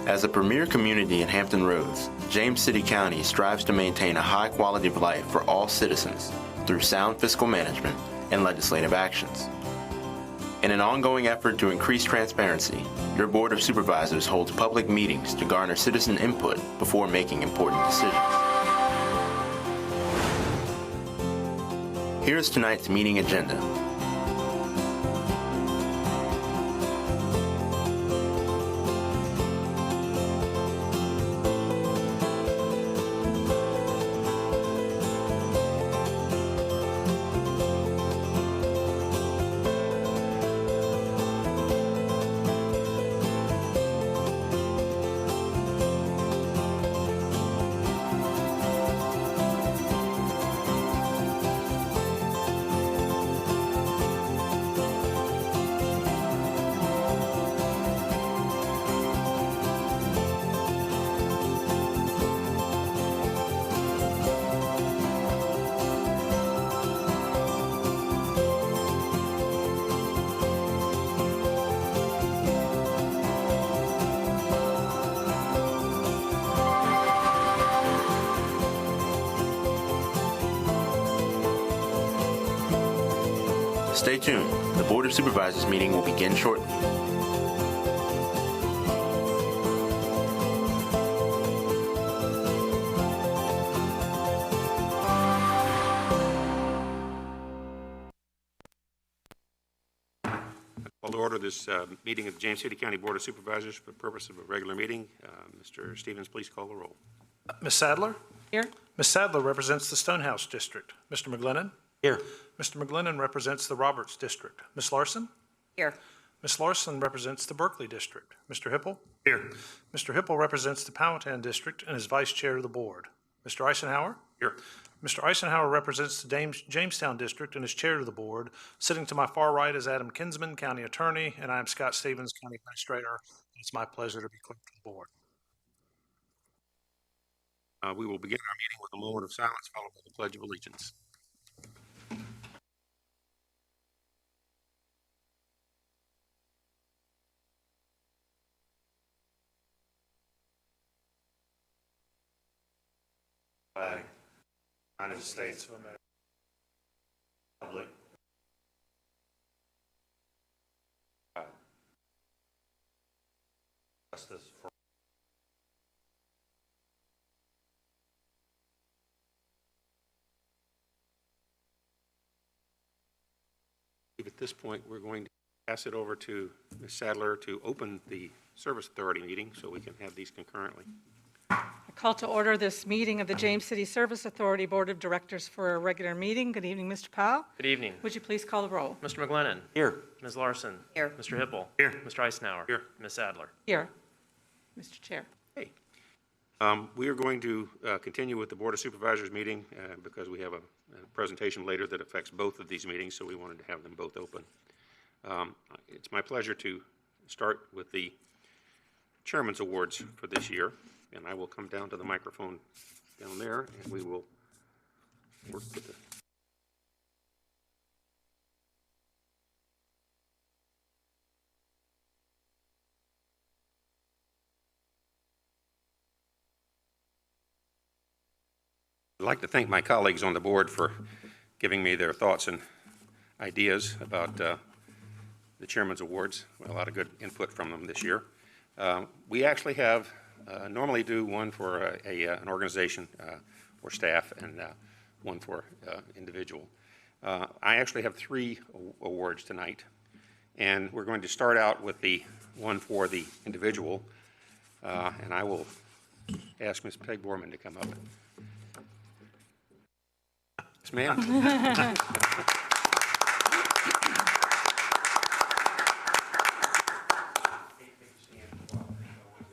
As a premier community in Hampton Roads, James City County strives to maintain a high quality of life for all citizens through sound fiscal management and legislative actions. In an ongoing effort to increase transparency, your Board of Supervisors holds public meetings to garner citizen input before making important decisions. Here's tonight's meeting agenda. Stay tuned. The Board of Supervisors meeting will begin shortly. Call to order this meeting of the James City County Board of Supervisors for the purpose of a regular meeting. Mr. Stevens, please call the roll. Ms. Sadler? Here. Ms. Sadler represents the Stonehouse District. Mr. McGlennon? Here. Mr. McGlennon represents the Roberts District. Ms. Larson? Here. Ms. Larson represents the Berkeley District. Mr. Hipple? Here. Mr. Hipple represents the Powhatan District and is Vice Chair of the Board. Mr. Eisenhower? Here. Mr. Eisenhower represents the Jamestown District and is Chair of the Board. Sitting to my far right is Adam Kinsman, County Attorney, and I am Scott Stevens, County Administrator. It's my pleasure to be clerk of the Board. We will begin our meeting with a moment of silence followed by the Pledge of Allegiance. Flag, United States of America, Republic, justice for At this point, we're going to pass it over to Ms. Sadler to open the Service Authority meeting so we can have these concurrently. I call to order this meeting of the James City Service Authority Board of Directors for a regular meeting. Good evening, Mr. Powell. Good evening. Would you please call the roll? Mr. McGlennon. Here. Ms. Larson. Here. Mr. Hipple. Here. Mr. Eisenhower. Here. Ms. Sadler. Here. Mr. Chair. Hey. We are going to continue with the Board of Supervisors meeting because we have a presentation later that affects both of these meetings, so we wanted to have them both open. It's my pleasure to start with the Chairman's Awards for this year, and I will come down to the microphone down there, and we will work with the I'd like to thank my colleagues on the board for giving me their thoughts and ideas about the Chairman's Awards. A lot of good input from them this year. We actually have normally do one for an organization or staff and one for individual. I actually have 3 awards tonight, and we're going to start out with the one for the individual, and I will ask Ms. Peg Borman to come up. Yes, ma'am.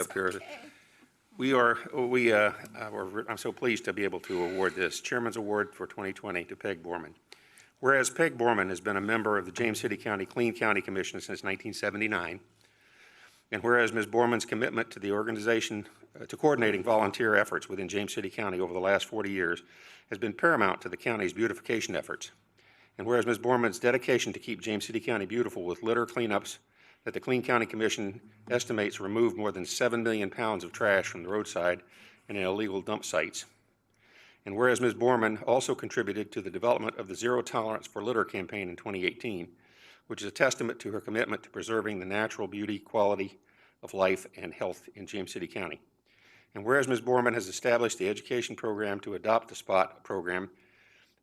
Up here. I'm so pleased to be able to award this Chairman's Award for 2020 to Peg Borman. Whereas Peg Borman has been a member of the James City County Clean County Commission since 1979, and whereas Ms. Borman's commitment to the organization to coordinating volunteer efforts within James City County over the last 40 years has been paramount to the county's beautification efforts, and whereas Ms. Borman's dedication to keep James City County beautiful with litter cleanups, that the Clean County Commission estimates removed more than 7 million pounds of trash from the roadside and illegal dump sites. And whereas Ms. Borman also contributed to the development of the Zero Tolerance for Litter campaign in 2018, which is a testament to her commitment to preserving the natural beauty, quality of life, and health in James City County. And whereas Ms. Borman has established the education program to adopt the SPOT program,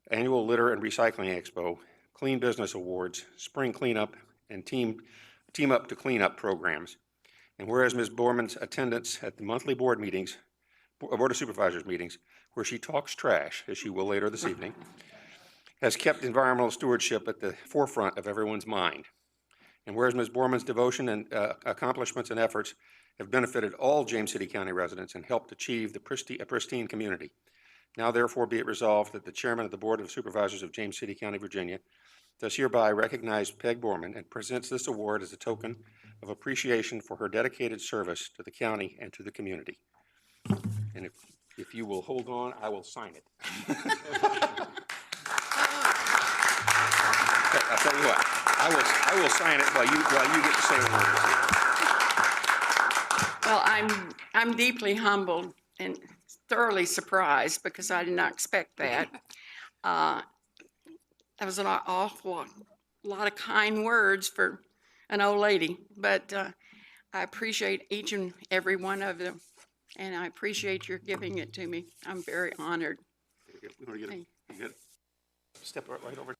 annual Litter and Recycling Expo, Clean Business Awards, Spring Cleanup, and Team Up to Cleanup programs. And whereas Ms. Borman's attendance at the monthly board meetings, Board of Supervisors meetings, where she talks trash, as she will later this evening, has kept environmental stewardship at the forefront of everyone's mind. And whereas Ms. Borman's devotion and accomplishments and efforts have benefited all James City County residents and helped achieve a pristine community. Now therefore be it resolved that the Chairman of the Board of Supervisors of James City County, Virginia, does hereby recognize Peg Borman and presents this award as a token of appreciation for her dedicated service to the county and to the community. And if you will hold on, I will sign it. I'll tell you what, I will sign it while you get to say the words. Well, I'm deeply humbled and thoroughly surprised because I did not expect that. That was an awful lot of kind words for an old lady, but I appreciate each and every one of them, and I appreciate your giving it to me. I'm very honored. We want to get it. You good? Step right over.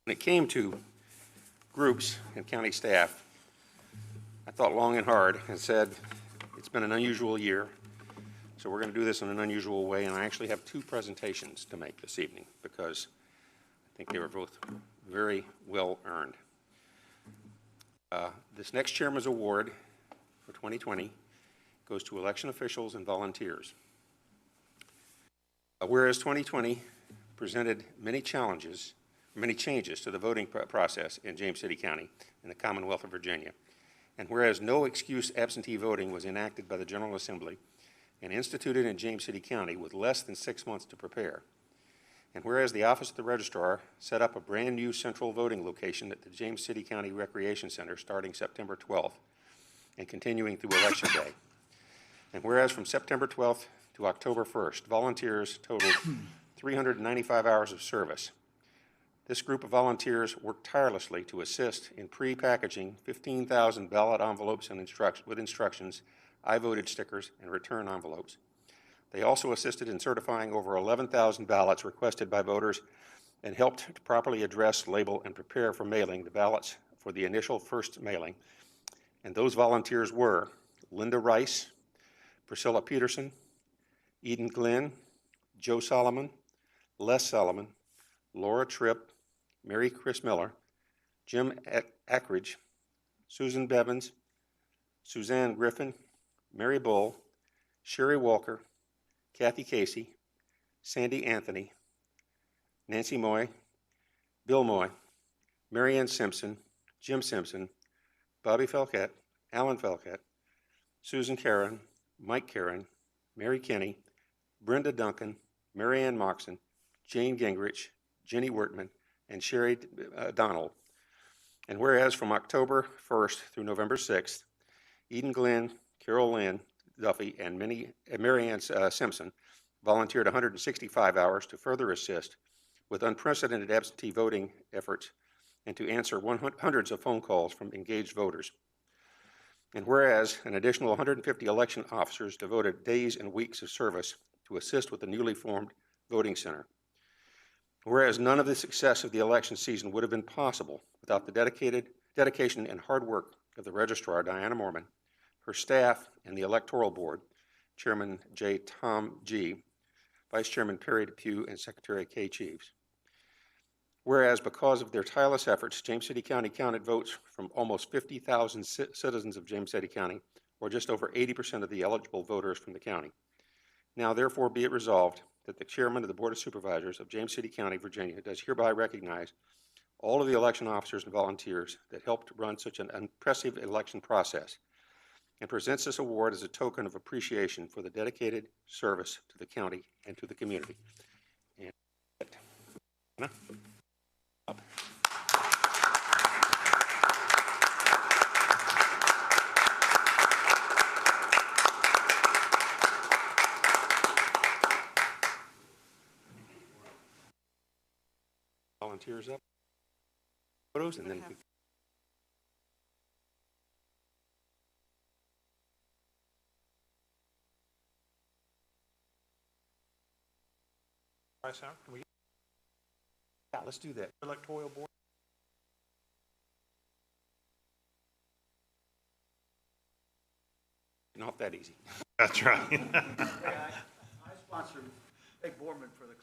When it came to groups and county staff, I thought long and hard and said, it's been an unusual year, so we're going to do this in an unusual way, and I actually have two presentations to make this evening because I think they were both very well earned. This next Chairman's Award for 2020 goes to election officials and volunteers. Whereas 2020 presented many changes to the voting process in James City County and the Commonwealth of Virginia. And whereas no excuse absentee voting was enacted by the General Assembly and instituted in James City County with less than 6 months to prepare. And whereas the Office of the Registrar set up a brand new central voting location at the James City County Recreation Center starting September 12th and continuing through Election Day. And whereas from September 12th to October 1st, volunteers totaled 395 hours of service. This group of volunteers worked tirelessly to assist in pre-packaging 15,000 ballot envelopes and with instructions, I voted stickers, and return envelopes. They also assisted in certifying over 11,000 ballots requested by voters and helped to properly address, label, and prepare for mailing the ballots for the initial first mailing. And those volunteers were Linda Rice, Priscilla Peterson, Eden Glenn, Joe Solomon, Les Solomon, Laura Tripp, Mary Chris Miller, Jim Ackridge, Susan Bevins, Suzanne Griffin, Mary Bull, Sherry Walker, Kathy Casey, Sandy Anthony, Nancy Moy, Bill Moy, Marianne Simpson, Jim Simpson, Bobby Felkett, Alan Felkett, Susan Karen, Mike Karen, Mary Kinney, Brenda Duncan, Marianne Moxon, Jane Gingrich, Jenny Wertman, and Sherry Donald. And whereas from October 1st through November 6th, Eden Glenn, Carol Lynn Duffy, and Marianne Simpson volunteered 165 hours to further assist with unprecedented absentee voting efforts and to answer hundreds of phone calls from engaged voters. And whereas an additional 150 election officers devoted days and weeks of service to assist with the newly formed voting center. Whereas none of the success of the election season would have been possible without the dedication and hard work of the Registrar, Diana Mormon, her staff, and the Electoral Board, Chairman J. Tom G., Vice Chairman Perry Depew, and Secretary Kay Cheeves. Whereas because of their tireless efforts, James City County counted votes from almost 50,000 citizens of James City County, or just over 80% of the eligible voters from the county. Now therefore be it resolved that the chairman of the Board of Supervisors of James City County, Virginia, does hereby recognize all of the election officers and volunteers that helped run such an impressive election process, and presents this award as a token of appreciation for the dedicated service to the county and to the community. And volunteers up, photos, and then Bryce, can we yeah, let's do that. electoral board? Not that easy. That's right. I sponsored Peg Borman for the.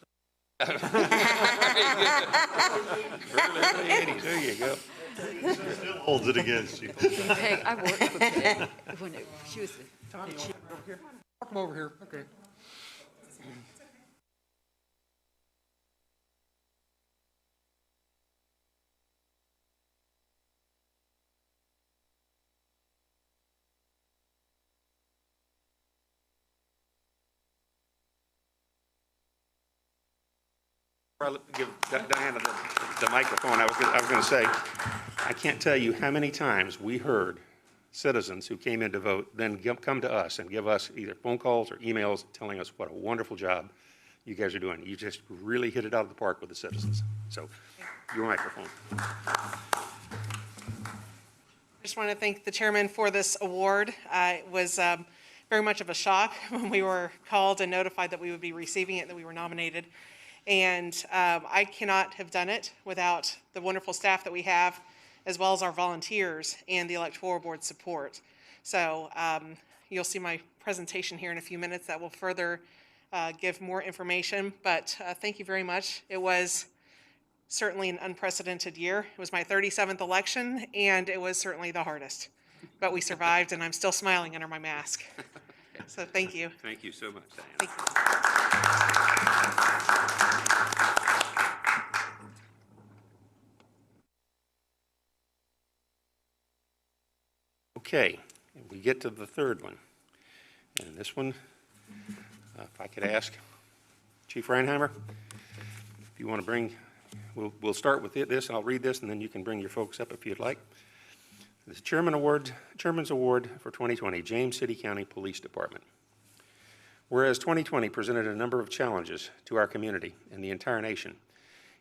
Early 80s, there you go. Holds it against you. Peg, I worked for Peg when she was the Tommy, over here? Come over here, okay. I'll give Diana the microphone. I was going to say, I can't tell you how many times we heard citizens who came in to vote then come to us and give us either phone calls or emails telling us what a wonderful job you guys are doing. You just really hit it out of the park with the citizens. So, your microphone. I just want to thank the chairman for this award. It was very much of a shock when we were called and notified that we would be receiving it, that we were nominated. And I cannot have done it without the wonderful staff that we have, as well as our volunteers and the electoral board support. So you'll see my presentation here in a few minutes that will further give more information. But thank you very much. It was certainly an unprecedented year. It was my 37th election, and it was certainly the hardest. But we survived, and I'm still smiling under my mask. So thank you. Thank you so much, Diana. Thank you. Okay, we get to the third one. And this one, if I could ask Chief Reinheimer, if you want to bring, we'll start with this. I'll read this, and then you can bring your folks up if you'd like. The Chairman's Award for 2020, James City County Police Department. Whereas 2020 presented a number of challenges to our community and the entire nation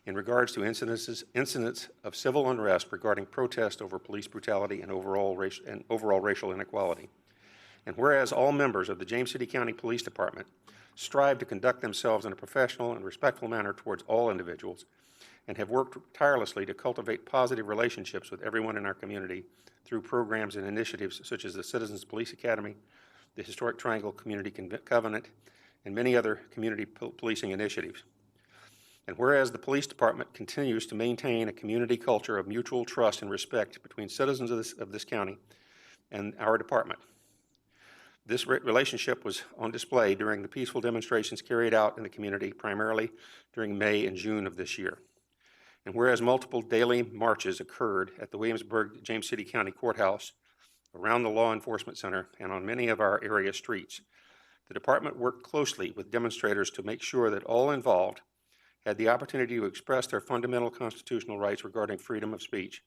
in regards to incidents of civil unrest regarding protest over police brutality and overall racial inequality. And whereas all members of the James City County Police Department strive to conduct themselves in a professional and respectful manner towards all individuals and have worked tirelessly to cultivate positive relationships with everyone in our community through programs and initiatives such as the Citizens Police Academy, the Historic Triangle Community Covenant, and many other community policing initiatives. And whereas the police department continues to maintain a community culture of mutual trust and respect between citizens of this county and our department. This relationship was on display during the peaceful demonstrations carried out in the community, primarily during May and June of this year. And whereas multiple daily marches occurred at the Williamsburg James City County Courthouse, around the Law Enforcement Center, and on many of our area streets, the department worked closely with demonstrators to make sure that all involved had the opportunity to express their fundamental constitutional rights regarding freedom of speech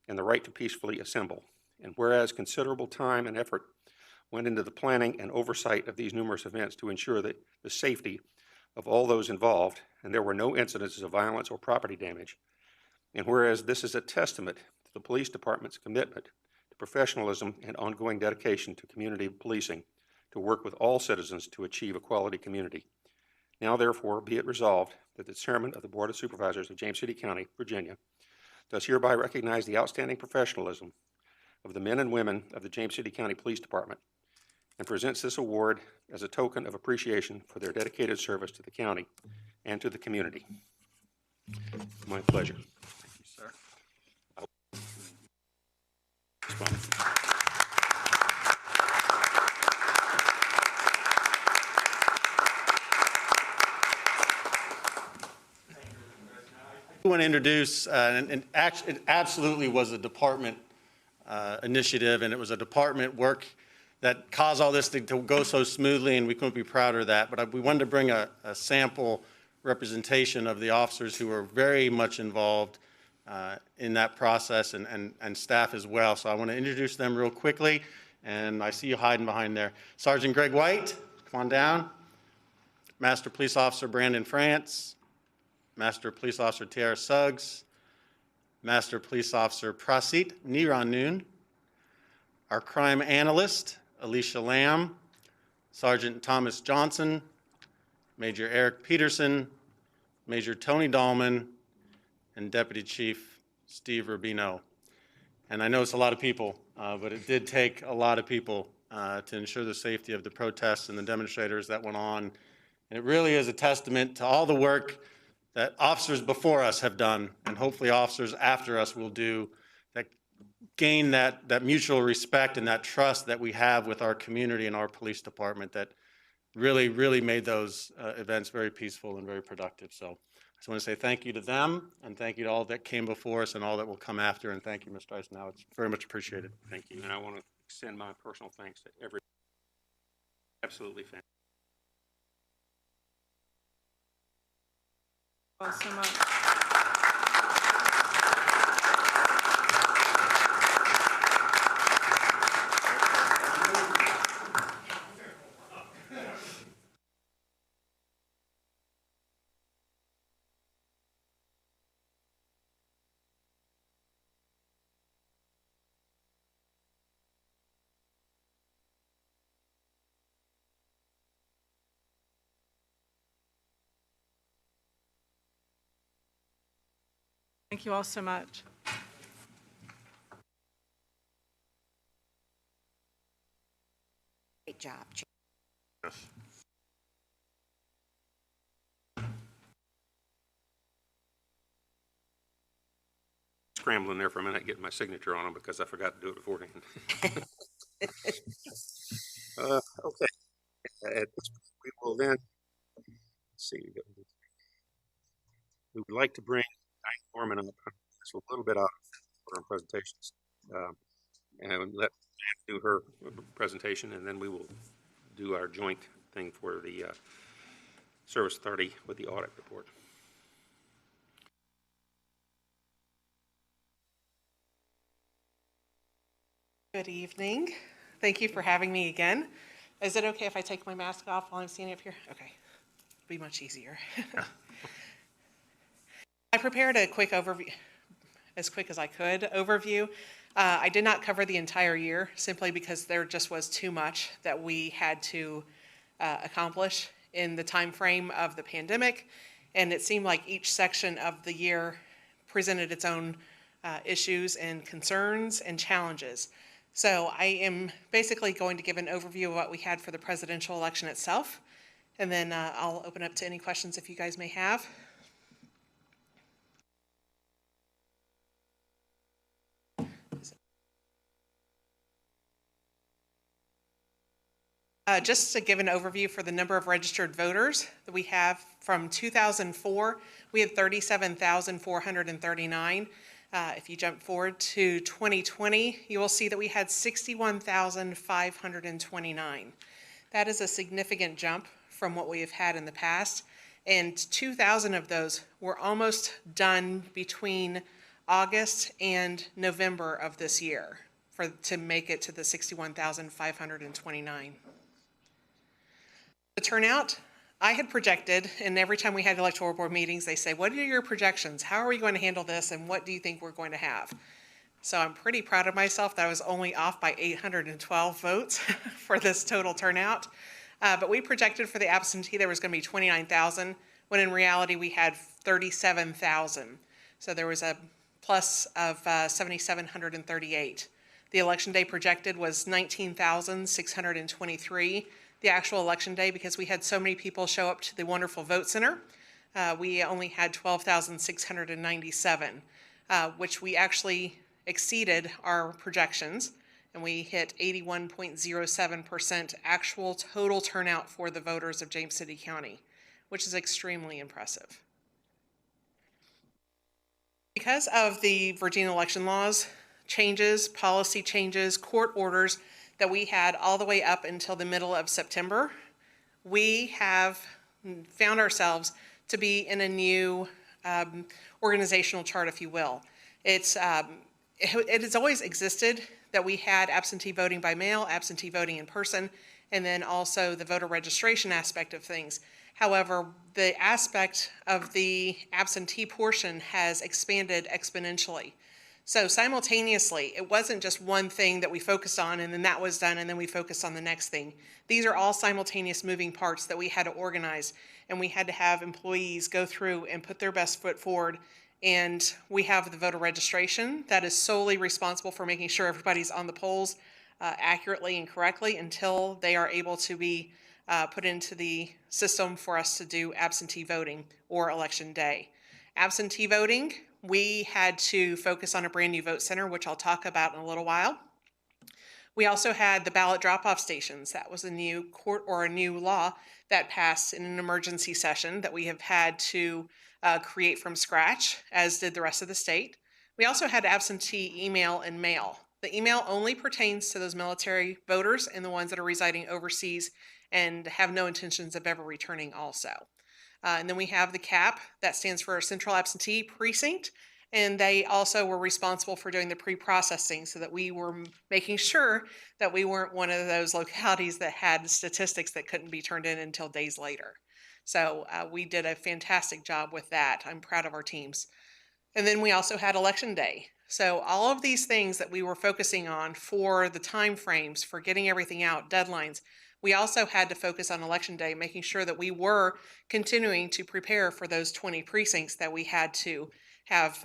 and the right to peacefully assemble. And whereas considerable time and effort went into the planning and oversight of these numerous events to ensure that the safety of all those involved, and there were no incidences of violence or property damage. And whereas this is a testament to the police department's commitment to professionalism and ongoing dedication to community policing to work with all citizens to achieve a quality community. Now, therefore, be it resolved that the Chairman of the Board of Supervisors of James City County, Virginia, does hereby recognize the outstanding professionalism of the men and women of the James City County Police Department and presents this award as a token of appreciation for their dedicated service to the county and to the community. My pleasure. Thank you, sir. I want to introduce, and actually, it absolutely was a department initiative, and it was a department work that caused all this to go so smoothly, and we couldn't be prouder of that. But we wanted to bring a sample representation of the officers who were very much involved in that process, and staff as well. So I want to introduce them real quickly, and I see you hiding behind there. Sergeant Greg White, come on down. Master Police Officer Brandon France, Master Police Officer Tara Suggs, Master Police Officer Prasit Niranun, our crime analyst, Alicia Lamb, Sergeant Thomas Johnson, Major Eric Peterson, Major Tony Dahlman, and Deputy Chief Steve Rubino. And I know it's a lot of people, but it did take a lot of people to ensure the safety of the protests and the demonstrators that went on. And it really is a testament to all the work that officers before us have done, and hopefully officers after us will do, that gain that mutual respect and that trust that we have with our community and our police department that really, really made those events very peaceful and very productive. So I just want to say thank you to them, and thank you to all that came before us and all that will come after, and thank you, Mr. Eisenhower. It's very much appreciated. Thank you. And I want to extend my personal thanks to every, absolutely fantastic. So much. Thank you all so much. Great job. Yes. Scrambling there for a minute, getting my signature on them because I forgot to do it beforehand. Okay. At this point, we will then, let's see, we would like to bring Norman up just a little bit out for our presentations, and let Jan do her presentation, and then we will do our joint thing for the Service Authority with the audit report. Good evening. Thank you for having me again. Is it okay if I take my mask off while I'm standing up here? Okay, it'll be much easier. I prepared a quick overview, as quick as I could, overview. I did not cover the entire year simply because there just was too much that we had to accomplish in the time frame of the pandemic, and it seemed like each section of the year presented its own issues and concerns and challenges. So I am basically going to give an overview of what we had for the presidential election itself, and then I'll open up to any questions if you guys may have. Just to give an overview for the number of registered voters that we have from 2004, we had 37,439. If you jump forward to 2020, you will see that we had 61,529. That is a significant jump from what we have had in the past, and 2,000 of those were almost done between August and November of this year to make it to the 61,529. The turnout, I had projected, and every time we had electoral board meetings, they say, what are your projections? How are we going to handle this, and what do you think we're going to have? So I'm pretty proud of myself that I was only off by 812 votes for this total turnout. But we projected for the absentee there was going to be 29,000, when in reality we had 37,000. So there was a plus of 7,738. The election day projected was 19,623. The actual election day, because we had so many people show up to the wonderful vote center, we only had 12,697, which we actually exceeded our projections, and we hit 81.07% actual total turnout for the voters of James City County, which is extremely impressive. because of the Virginia election laws changes, policy changes, court orders that we had all the way up until the middle of September, we have found ourselves to be in a new organizational chart, if you will. It has always existed that we had absentee voting by mail, absentee voting in person, and then also the voter registration aspect of things. However, the aspect of the absentee portion has expanded exponentially. So simultaneously, it wasn't just one thing that we focused on and then that was done and then we focused on the next thing. These are all simultaneous moving parts that we had to organize, and we had to have employees go through and put their best foot forward. And we have the voter registration that is solely responsible for making sure everybody's on the polls accurately and correctly until they are able to be put into the system for us to do absentee voting or election day. Absentee voting, we had to focus on a brand new vote center, which I'll talk about in a little while. We also had the ballot drop-off stations. That was a new court or a new law that passed in an emergency session that we have had to create from scratch, as did the rest of the state. We also had absentee email and mail. The email only pertains to those military voters and the ones that are residing overseas and have no intentions of ever returning also. And then we have the CAP, that stands for Central Absentee Precinct, and they also were responsible for doing the pre-processing so that we were making sure that we weren't one of those localities that had statistics that couldn't be turned in until days later. So we did a fantastic job with that. I'm proud of our teams. And then we also had election day. So all of these things that we were focusing on for the time frames, for getting everything out, deadlines, we also had to focus on election day, making sure that we were continuing to prepare for those 20 precincts that we had to have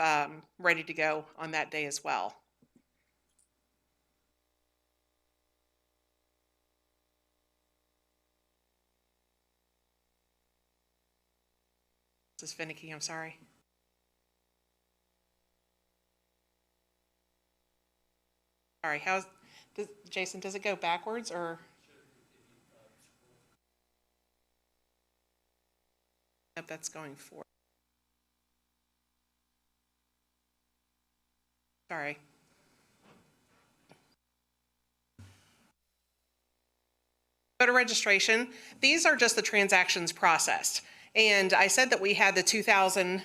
ready to go on that day as well. This is finicky, I'm sorry. Sorry, Jason, does it go backwards or? Nope, that's going forward. Sorry. Voter registration, these are just the transactions processed. And I said that we had the 2,000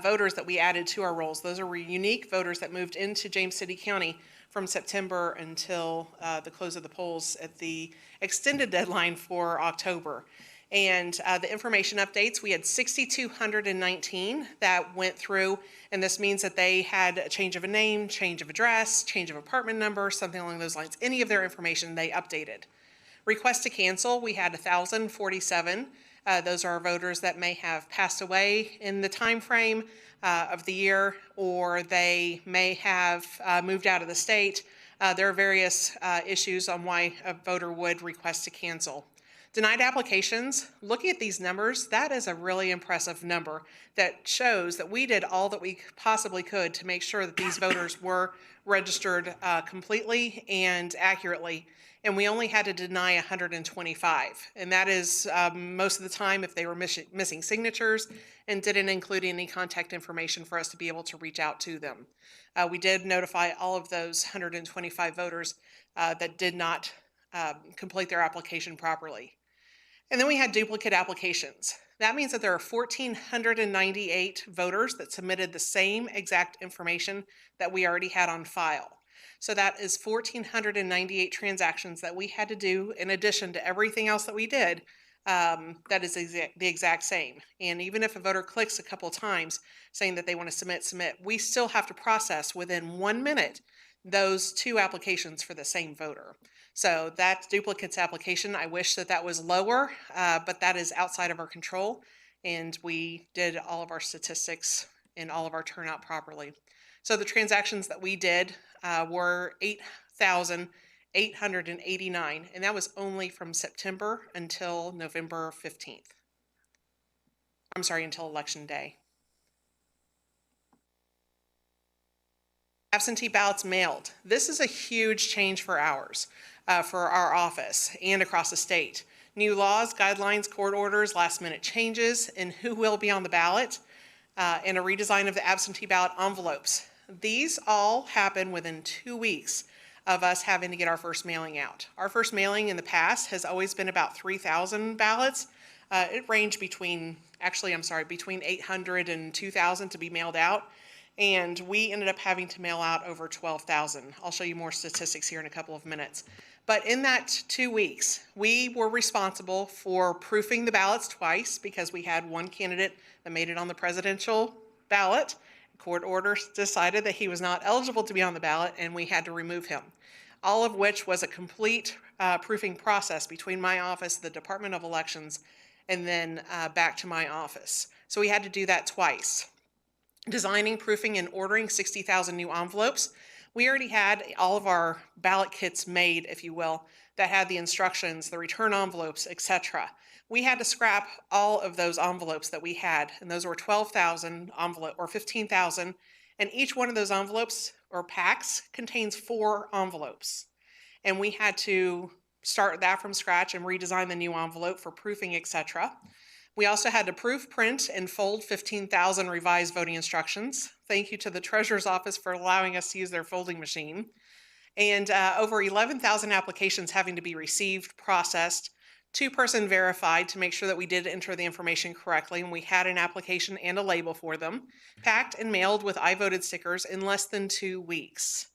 voters that we added to our rolls. Those are unique voters that moved into James City County from September until the close of the polls at the extended deadline for October. And the information updates, we had 6,219 that went through, and this means that they had a change of a name, change of address, change of apartment number, something along those lines. Any of their information they updated. Request to cancel, we had 1,047. Those are voters that may have passed away in the time frame of the year, or they may have moved out of the state. There are various issues on why a voter would request to cancel. Denied applications, looking at these numbers, that is a really impressive number that shows that we did all that we possibly could to make sure that these voters were registered completely and accurately. And we only had to deny 125. And that is most of the time if they were missing signatures and didn't include any contact information for us to be able to reach out to them. We did notify all of those 125 voters that did not complete their application properly. And then we had duplicate applications. That means that there are 1,498 voters that submitted the same exact information that we already had on file. So that is 1,498 transactions that we had to do in addition to everything else that we did that is the exact same. And even if a voter clicks a couple times saying that they want to submit, we still have to process within 1 minute those two applications for the same voter. So that's duplicates application. I wish that that was lower, but that is outside of our control. And we did all of our statistics and all of our turnout properly. So the transactions that we did were 8,889, and that was only from September until November 15th. I'm sorry, until Election Day. Absentee ballots mailed. This is a huge change for ours, for our office and across the state. New laws, guidelines, court orders, last minute changes, and who will be on the ballot. and a redesign of the absentee ballot envelopes. These all happened within 2 weeks of us having to get our first mailing out. Our first mailing in the past has always been about 3,000 ballots. It ranged between 800 and 2,000 to be mailed out. And we ended up having to mail out over 12,000. I'll show you more statistics here in a couple of minutes. But in that 2 weeks, we were responsible for proofing the ballots twice because we had one candidate that made it on the presidential ballot. Court order decided that he was not eligible to be on the ballot, and we had to remove him. All of which was a complete proofing process between my office, the Department of Elections, and then back to my office. So we had to do that twice. Designing, proofing, and ordering 60,000 new envelopes. We already had all of our ballot kits made, if you will, that had the instructions, the return envelopes, etc. We had to scrap all of those envelopes that we had, and those were 12,000 envelope or 15,000, and each one of those envelopes or packs contains 4 envelopes. And we had to start that from scratch and redesign the new envelope for proofing, etc. We also had to proof, print, and fold 15,000 revised voting instructions. Thank you to the Treasurer's Office for allowing us to use their folding machine. And over 11,000 applications having to be received, processed, 2-person verified to make sure that we did enter the information correctly, and we had an application and a label for them, packed and mailed with I voted stickers in less than 2 weeks.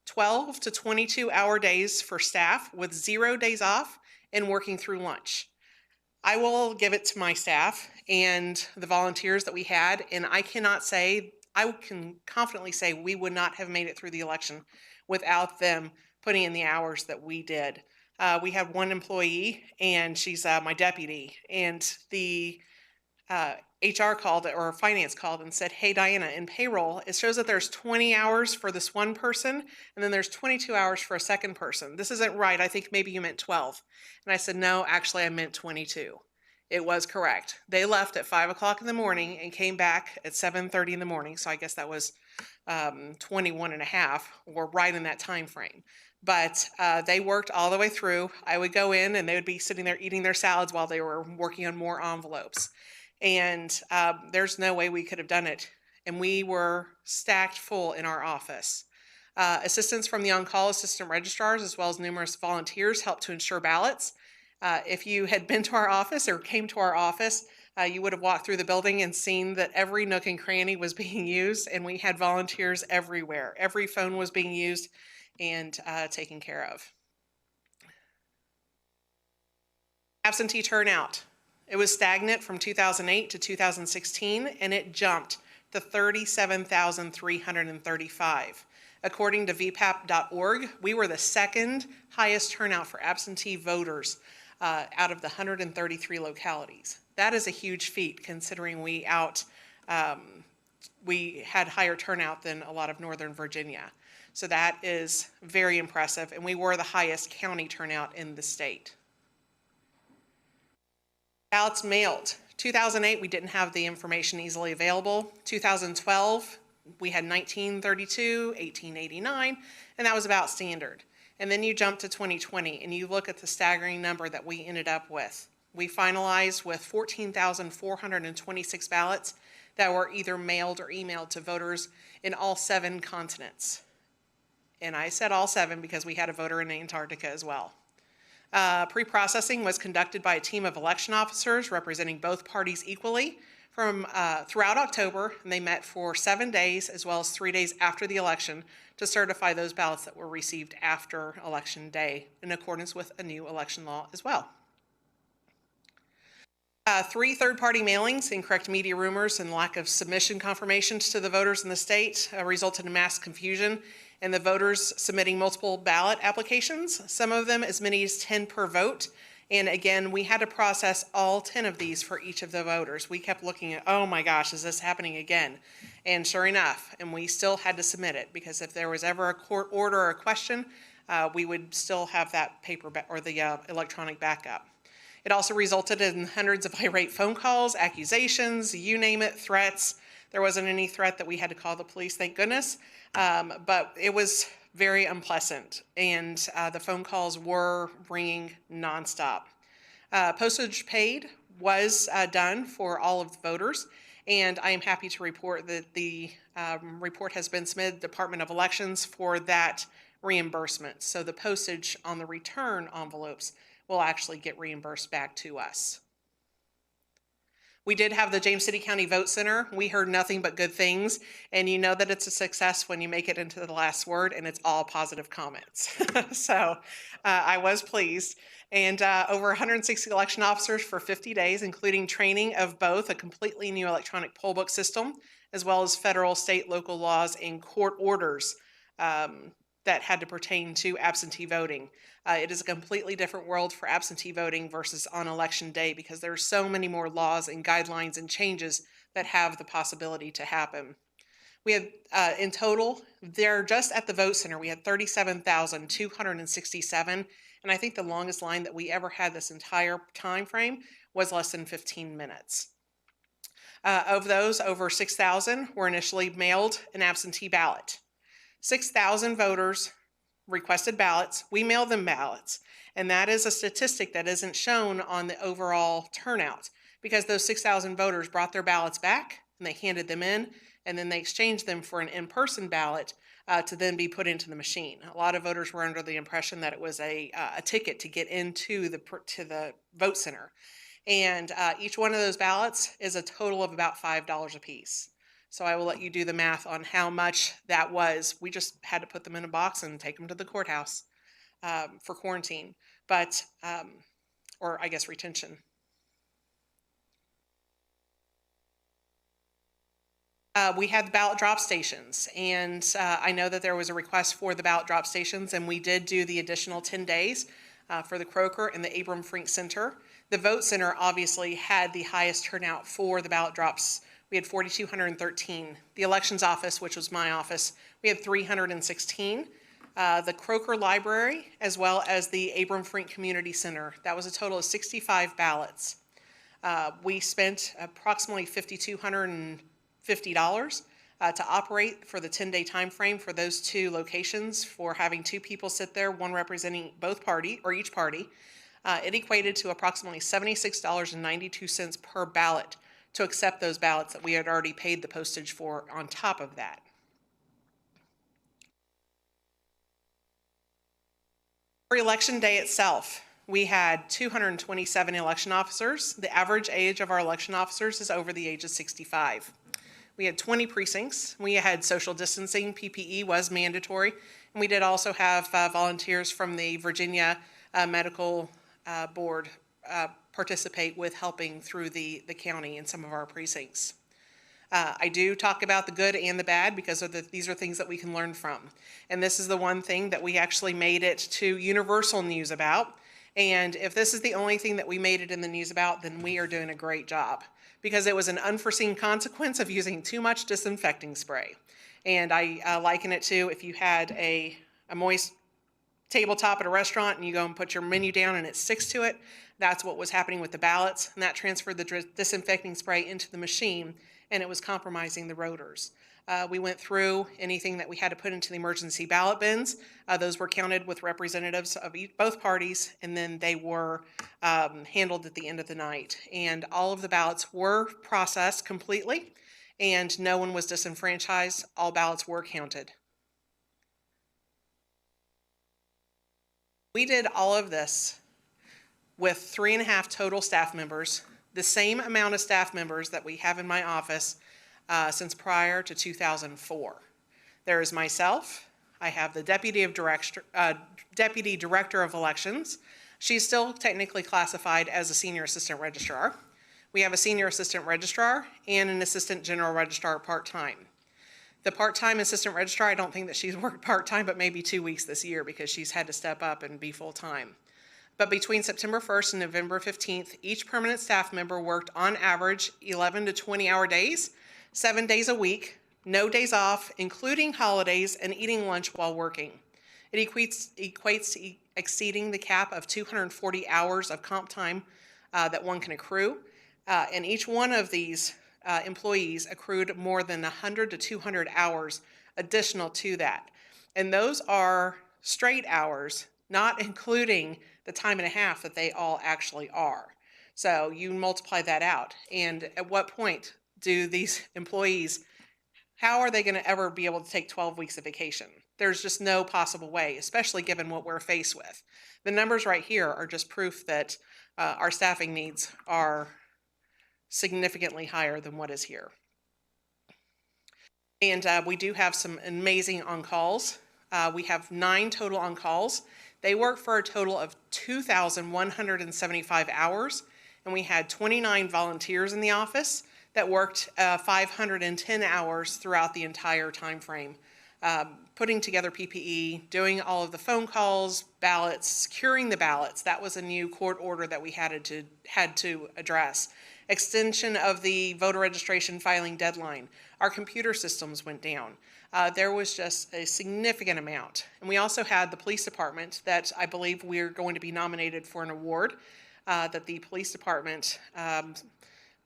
12 to 22-hour days for staff with 0 days off and working through lunch. I will give it to my staff and the volunteers that we had, and I can confidently say we would not have made it through the election without them putting in the hours that we did. We had one employee, and she's my deputy, and the HR called, or finance called and said, "Hey, Diana, in payroll, it shows that there's 20 hours for this one person, and then there's 22 hours for a second person. This isn't right. I think maybe you meant 12. And I said, "No, actually, I meant 22. It was correct. They left at 5 o'clock in the morning and came back at 7:30 in the morning, so I guess that was 21 and a half, or right in that time frame. But they worked all the way through. I would go in, and they would be sitting there eating their salads while they were working on more envelopes. And there's no way we could have done it. And we were stacked full in our office. Assistance from the on-call assistant registrars, as well as numerous volunteers, helped to ensure ballots. If you had been to our office or came to our office, you would have walked through the building and seen that every nook and cranny was being used, and we had volunteers everywhere. Every phone was being used and taken care of. Absentee turnout. It was stagnant from 2008 to 2016, and it jumped to 37,335. According to vpap.org, we were the second highest turnout for absentee voters out of the 133 localities. That is a huge feat, considering we had higher turnout than a lot of Northern Virginia. So that is very impressive, and we were the highest county turnout in the state. Ballots mailed. 2008, we didn't have the information easily available. 2012, we had 1932, 1889, and that was about standard. And then you jump to 2020, and you look at the staggering number that we ended up with. We finalized with 14,426 ballots that were either mailed or emailed to voters in all 7 continents. And I said all 7 because we had a voter in Antarctica as well. Pre-processing was conducted by a team of election officers representing both parties equally from throughout October, and they met for 7 days as well as 3 days after the election to certify those ballots that were received after Election Day in accordance with a new election law as well. 3 third-party mailings, incorrect media rumors, and lack of submission confirmations to the voters in the state resulted in mass confusion and the voters submitting multiple ballot applications, some of them as many as 10 per vote. And again, we had to process all 10 of these for each of the voters. We kept looking at, oh my gosh, is this happening again? And sure enough, and we still had to submit it, because if there was ever a court order or a question, we would still have that paper or the electronic backup. It also resulted in hundreds of irate phone calls, accusations, you name it, threats. There wasn't any threat that we had to call the police, thank goodness. But it was very unpleasant, and the phone calls were ringing nonstop. Postage paid was done for all of the voters, and I am happy to report that the report has been submitted to the Department of Elections for that reimbursement. So the postage on the return envelopes will actually get reimbursed back to us. We did have the James City County Vote Center. We heard nothing but good things, and you know that it's a success when you make it into the last word and it's all positive comments. So I was pleased. And over 160 election officers for 50 days, including training of both a completely new electronic poll book system, as well as federal, state, local laws and court orders that had to pertain to absentee voting. It is a completely different world for absentee voting versus on election day because there are so many more laws and guidelines and changes that have the possibility to happen. We had, in total, there just at the vote center, we had 37,267, and I think the longest line that we ever had this entire time frame was less than 15 minutes. Of those, over 6,000 were initially mailed an absentee ballot. 6,000 voters requested ballots. We mailed them ballots. And that is a statistic that isn't shown on the overall turnout because those 6,000 voters brought their ballots back and they handed them in and then they exchanged them for an in-person ballot to then be put into the machine. A lot of voters were under the impression that it was a ticket to get into the vote center. And each one of those ballots is a total of about $5 a piece. So I will let you do the math on how much that was. We just had to put them in a box and take them to the courthouse for quarantine, but, or I guess retention. We had the ballot drop stations, and I know that there was a request for the ballot drop stations, and we did do the additional 10 days for the Croker and the Abram Frink Center. The Vote Center obviously had the highest turnout for the ballot drops. We had 4,213. The elections office, which was my office, we had 316. The Croker Library, as well as the Abram Frink Community Center, that was a total of 65 ballots. We spent approximately $5,250 to operate for the 10-day time frame for those two locations for having two people sit there, one representing both party or each party. It equated to approximately $76.92 per ballot to accept those ballots that we had already paid the postage for on top of that. For election day itself, we had 227 election officers. The average age of our election officers is over the age of 65. We had 20 precincts. We had social distancing. PPE was mandatory. And we did also have volunteers from the Virginia Medical Board participate with helping through the county in some of our precincts. I do talk about the good and the bad because these are things that we can learn from. And this is the one thing that we actually made it to universal news about. And if this is the only thing that we made it in the news about, then we are doing a great job because it was an unforeseen consequence of using too much disinfecting spray. And I liken it to if you had a moist tabletop at a restaurant and you go and put your menu down and it sticks to it. That's what was happening with the ballots, and that transferred the disinfecting spray into the machine, and it was compromising the rotors. We went through anything that we had to put into the emergency ballot bins. Those were counted with representatives of both parties, and then they were handled at the end of the night. And all of the ballots were processed completely, and no one was disenfranchised. All ballots were counted. We did all of this with 3.5 total staff members, the same amount of staff members that we have in my office since prior to 2004. There is myself. I have the Deputy Director of Elections. She's still technically classified as a Senior Assistant Registrar. We have a Senior Assistant Registrar and an Assistant General Registrar part-time. The part-time Assistant Registrar, I don't think that she's worked part-time, but maybe 2 weeks this year because she's had to step up and be full-time. But between September 1st and November 15th, each permanent staff member worked on average 11 to 20-hour days, 7 days a week, no days off, including holidays, and eating lunch while working. It equates to exceeding the cap of 240 hours of comp time that one can accrue. And each one of these employees accrued more than 100 to 200 hours additional to that. And those are straight hours, not including the time and a half that they all actually are. So you multiply that out. And at what point do these employees, how are they going to ever be able to take 12 weeks of vacation? There's just no possible way, especially given what we're faced with. The numbers right here are just proof that our staffing needs are significantly higher than what is here. And we do have some amazing on-calls. We have 9 total on-calls. They work for a total of 2,175 hours, and we had 29 volunteers in the office that worked 510 hours throughout the entire time frame, putting together PPE, doing all of the phone calls, ballots, securing the ballots. That was a new court order that we had to address. Extension of the voter registration filing deadline. Our computer systems went down. There was just a significant amount. And we also had the police department that I believe we're going to be nominated for an award, that the police department,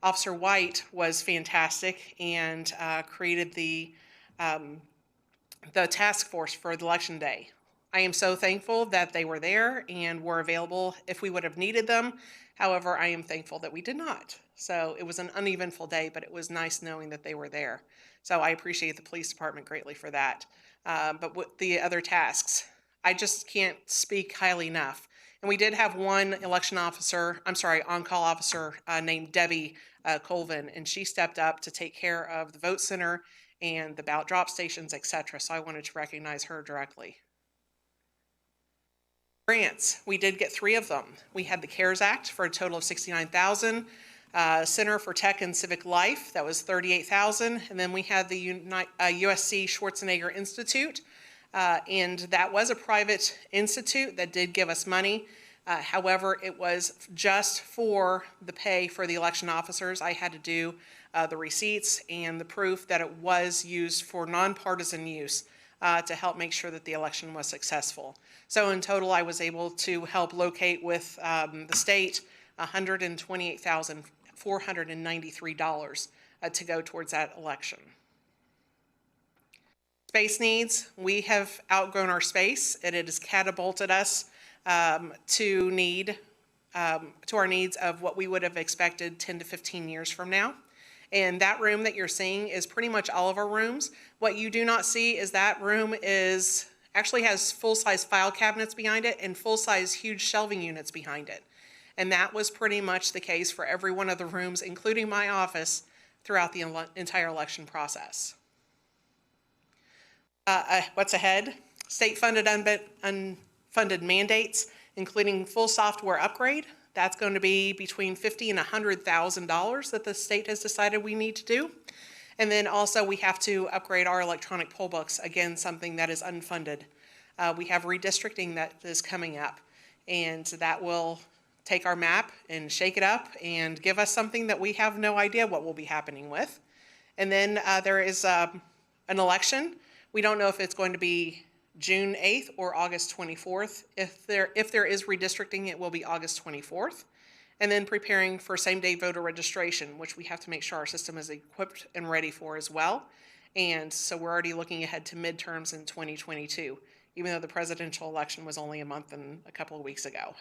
Officer White was fantastic and created the task force for the election day. I am so thankful that they were there and were available if we would have needed them. However, I am thankful that we did not. So it was an uneventful day, but it was nice knowing that they were there. So I appreciate the police department greatly for that. But with the other tasks, I just can't speak highly enough. And we did have one on-call officer named Debbie Colvin, and she stepped up to take care of the vote center and the ballot drop stations, etc. So I wanted to recognize her directly. Grants, we did get 3 of them. We had the CARES Act for a total of $69,000. Center for Tech and Civic Life, that was $38,000. And then we had the USC Schwarzenegger Institute, and that was a private institute that did give us money. However, it was just for the pay for the election officers. I had to do the receipts and the proof that it was used for nonpartisan use to help make sure that the election was successful. So in total, I was able to help locate with the state $128,493 to go towards that election. Space needs, we have outgrown our space, and it has catapulted us to our needs of what we would have expected 10 to 15 years from now. And that room that you're seeing is pretty much all of our rooms. What you do not see is that room actually has full-size file cabinets behind it and full-size huge shelving units behind it. And that was pretty much the case for every one of the rooms, including my office, throughout the entire election process. What's ahead? State-funded unfunded mandates, including full software upgrade. That's going to be between $50,000 and $100,000 that the state has decided we need to do. And then also we have to upgrade our electronic poll books, again, something that is unfunded. We have redistricting that is coming up, and that will take our map and shake it up and give us something that we have no idea what will be happening with. And then there is an election. We don't know if it's going to be June 8th or August 24th. If there is redistricting, it will be August 24th. And then preparing for same-day voter registration, which we have to make sure our system is equipped and ready for as well. And so we're already looking ahead to midterms in 2022, even though the presidential election was only a month and a couple of weeks ago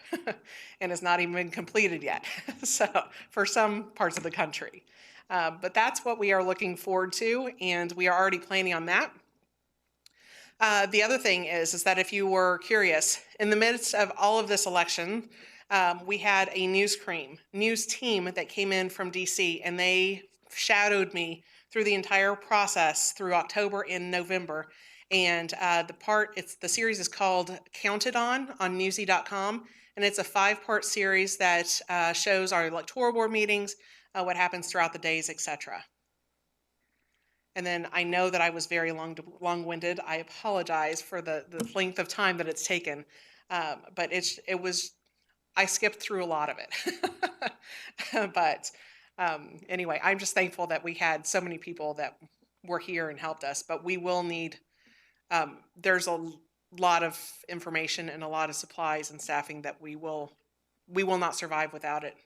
and has not even been completed yet, so for some parts of the country. But that's what we are looking forward to, and we are already planning on that. The other thing is that if you were curious, in the midst of all of this election, we had a news team that came in from DC, and they shadowed me through the entire process through October and November. And the series is called Counted on newsy.com, and it's a 5-part series that shows our electoral board meetings, what happens throughout the days, etc. And then I know that I was very long-winded. I apologize for the length of time that it's taken, but I skipped through a lot of it. But anyway, I'm just thankful that we had so many people that were here and helped us, but we will need, there's a lot of information and a lot of supplies and staffing that we will not survive without it.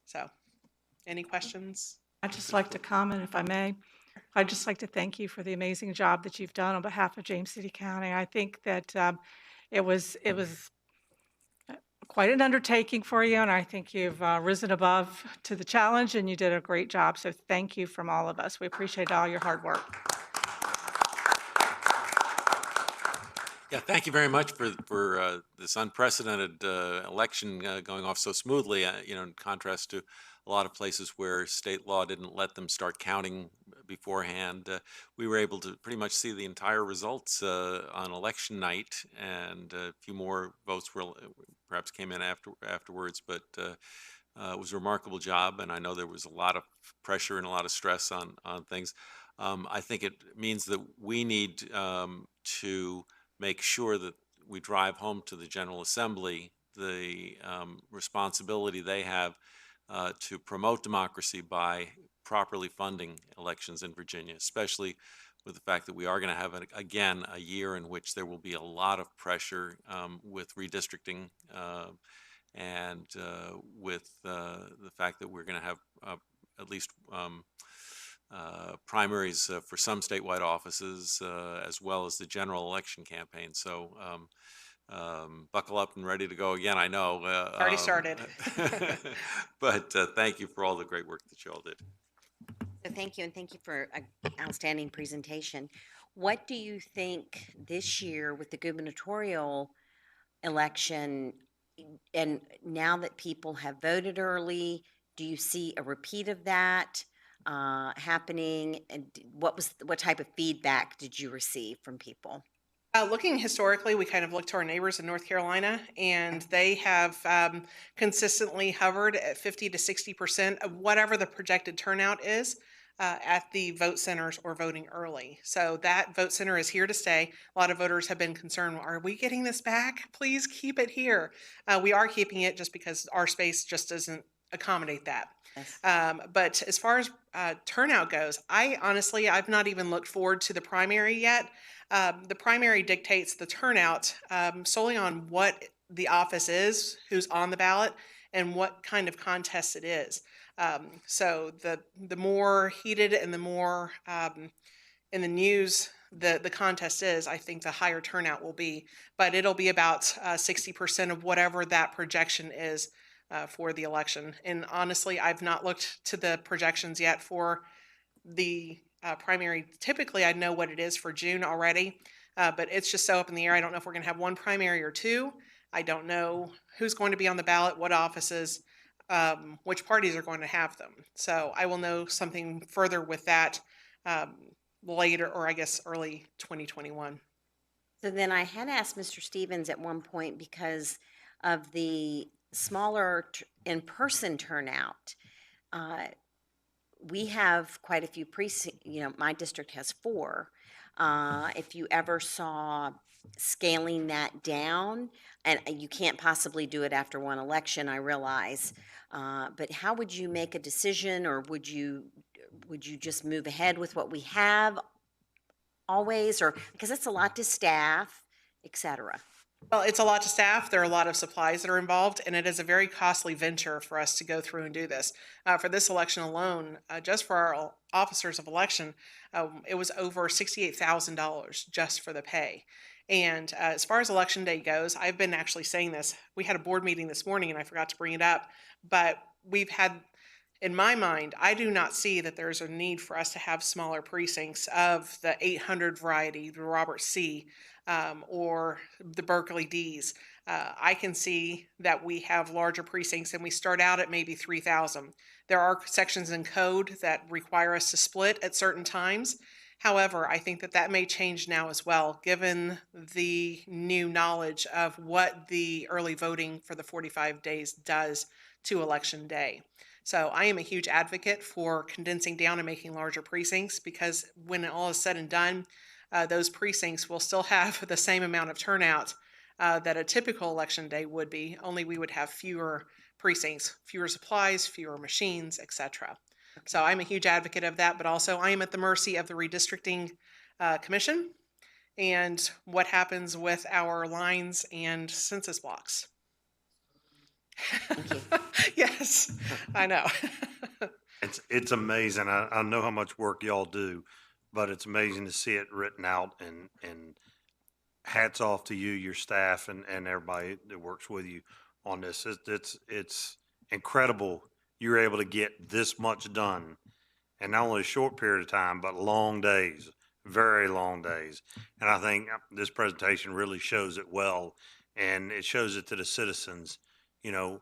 So, any questions? I'd just like to comment, if I may. I'd just like to thank you for the amazing job that you've done on behalf of James City County. I think that it was quite an undertaking for you, and I think you've risen above to the challenge, and you did a great job. So thank you from all of us. We appreciate all your hard work. Yeah, thank you very much for this unprecedented election going off so smoothly. In contrast to a lot of places where state law didn't let them start counting beforehand, we were able to pretty much see the entire results on election night, and a few more votes perhaps came in afterwards, but it was a remarkable job, and I know there was a lot of pressure and a lot of stress on things. I think it means that we need to make sure that we drive home to the General Assembly the responsibility they have to promote democracy by properly funding elections in Virginia, especially with the fact that we are going to have, again, a year in which there will be a lot of pressure with redistricting and with the fact that we're going to have at least primaries for some statewide offices, as well as the general election campaign. So buckle up and ready to go again, I know. Already started. But thank you for all the great work that you all did. So thank you, and thank you for an outstanding presentation. What do you think this year with the gubernatorial election, and now that people have voted early, do you see a repeat of that happening? And what type of feedback did you receive from people? Looking historically, we kind of look to our neighbors in North Carolina, and they have consistently hovered at 50 to 60% of whatever the projected turnout is at the vote centers or voting early. So that vote center is here to stay. A lot of voters have been concerned, are we getting this back? Please keep it here. We are keeping it just because our space just doesn't accommodate that. Yes. But as far as turnout goes, I've not even looked forward to the primary yet. The primary dictates the turnout solely on what the office is, who's on the ballot, and what kind of contest it is. So the more heated and the more in the news the contest is, I think the higher turnout will be. But it'll be about 60% of whatever that projection is for the election. And honestly, I've not looked to the projections yet for the primary. Typically, I know what it is for June already, but it's just so up in the air. I don't know if we're going to have one primary or two. I don't know who's going to be on the ballot, what offices, which parties are going to have them. So I will know something further with that later, or I guess early 2021. So then I had asked Mr. Stevens at one point, because of the smaller in-person turnout, we have quite a few precincts. My district has 4. If you ever saw scaling that down, and you can't possibly do it after one election, I realize, but how would you make a decision, or would you just move ahead with what we have always, or because it's a lot to staff, etc.? Well, it's a lot to staff. There are a lot of supplies that are involved, and it is a very costly venture for us to go through and do this. For this election alone, just for our officers of election, it was over $68,000 just for the pay. And as far as election day goes, I've been actually saying this. We had a board meeting this morning, and I forgot to bring it up, but we've had, in my mind, I do not see that there's a need for us to have smaller precincts of the 800 variety, the Robert C., or the Berkeley D's. I can see that we have larger precincts, and we start out at maybe 3,000. There are sections in code that require us to split at certain times. However, I think that may change now as well, given the new knowledge of what the early voting for the 45 days does to election day. So I am a huge advocate for condensing down and making larger precincts, because when all is said and done, those precincts will still have the same amount of turnout that a typical election day would be, only we would have fewer precincts, fewer supplies, fewer machines, etc. So I'm a huge advocate of that, but also I am at the mercy of the redistricting commission and what happens with our lines and census blocks. Thank you. Yes, I know. It's amazing. I know how much work y'all do, but it's amazing to see it written out, and hats off to you, your staff, and everybody that works with you on this. It's incredible you were able to get this much done in not only a short period of time, but long days, very long days. And I think this presentation really shows it well, and it shows it to the citizens, you know,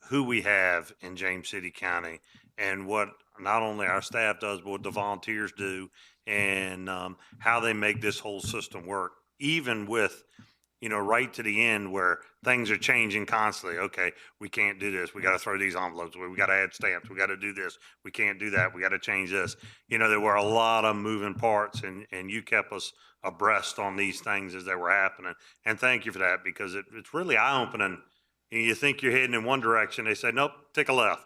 who we have in James City County and what not only our staff does, but what the volunteers do, and how they make this whole system work, even with, you know, right to the end where things are changing constantly. Okay, we can't do this. We got to throw these envelopes away. We got to add stamps. We got to do this. We can't do that. We got to change this. You know, there were a lot of moving parts, and you kept us abreast on these things as they were happening. And thank you for that, because it's really eye-opening. You think you're heading in one direction. They say, nope, take a left.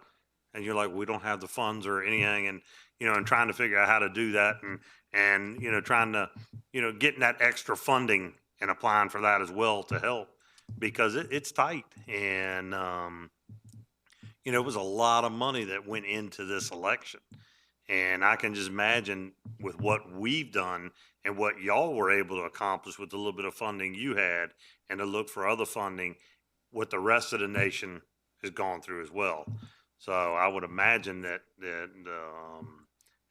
And you're like, we don't have the funds or anything. And, you know, and trying to figure out how to do that, and, you know, trying to, you know, getting that extra funding and applying for that as well to help, because it's tight. And, you know, it was a lot of money that went into this election. And I can just imagine with what we've done and what y'all were able to accomplish with the little bit of funding you had, and to look for other funding, what the rest of the nation has gone through as well. So I would imagine that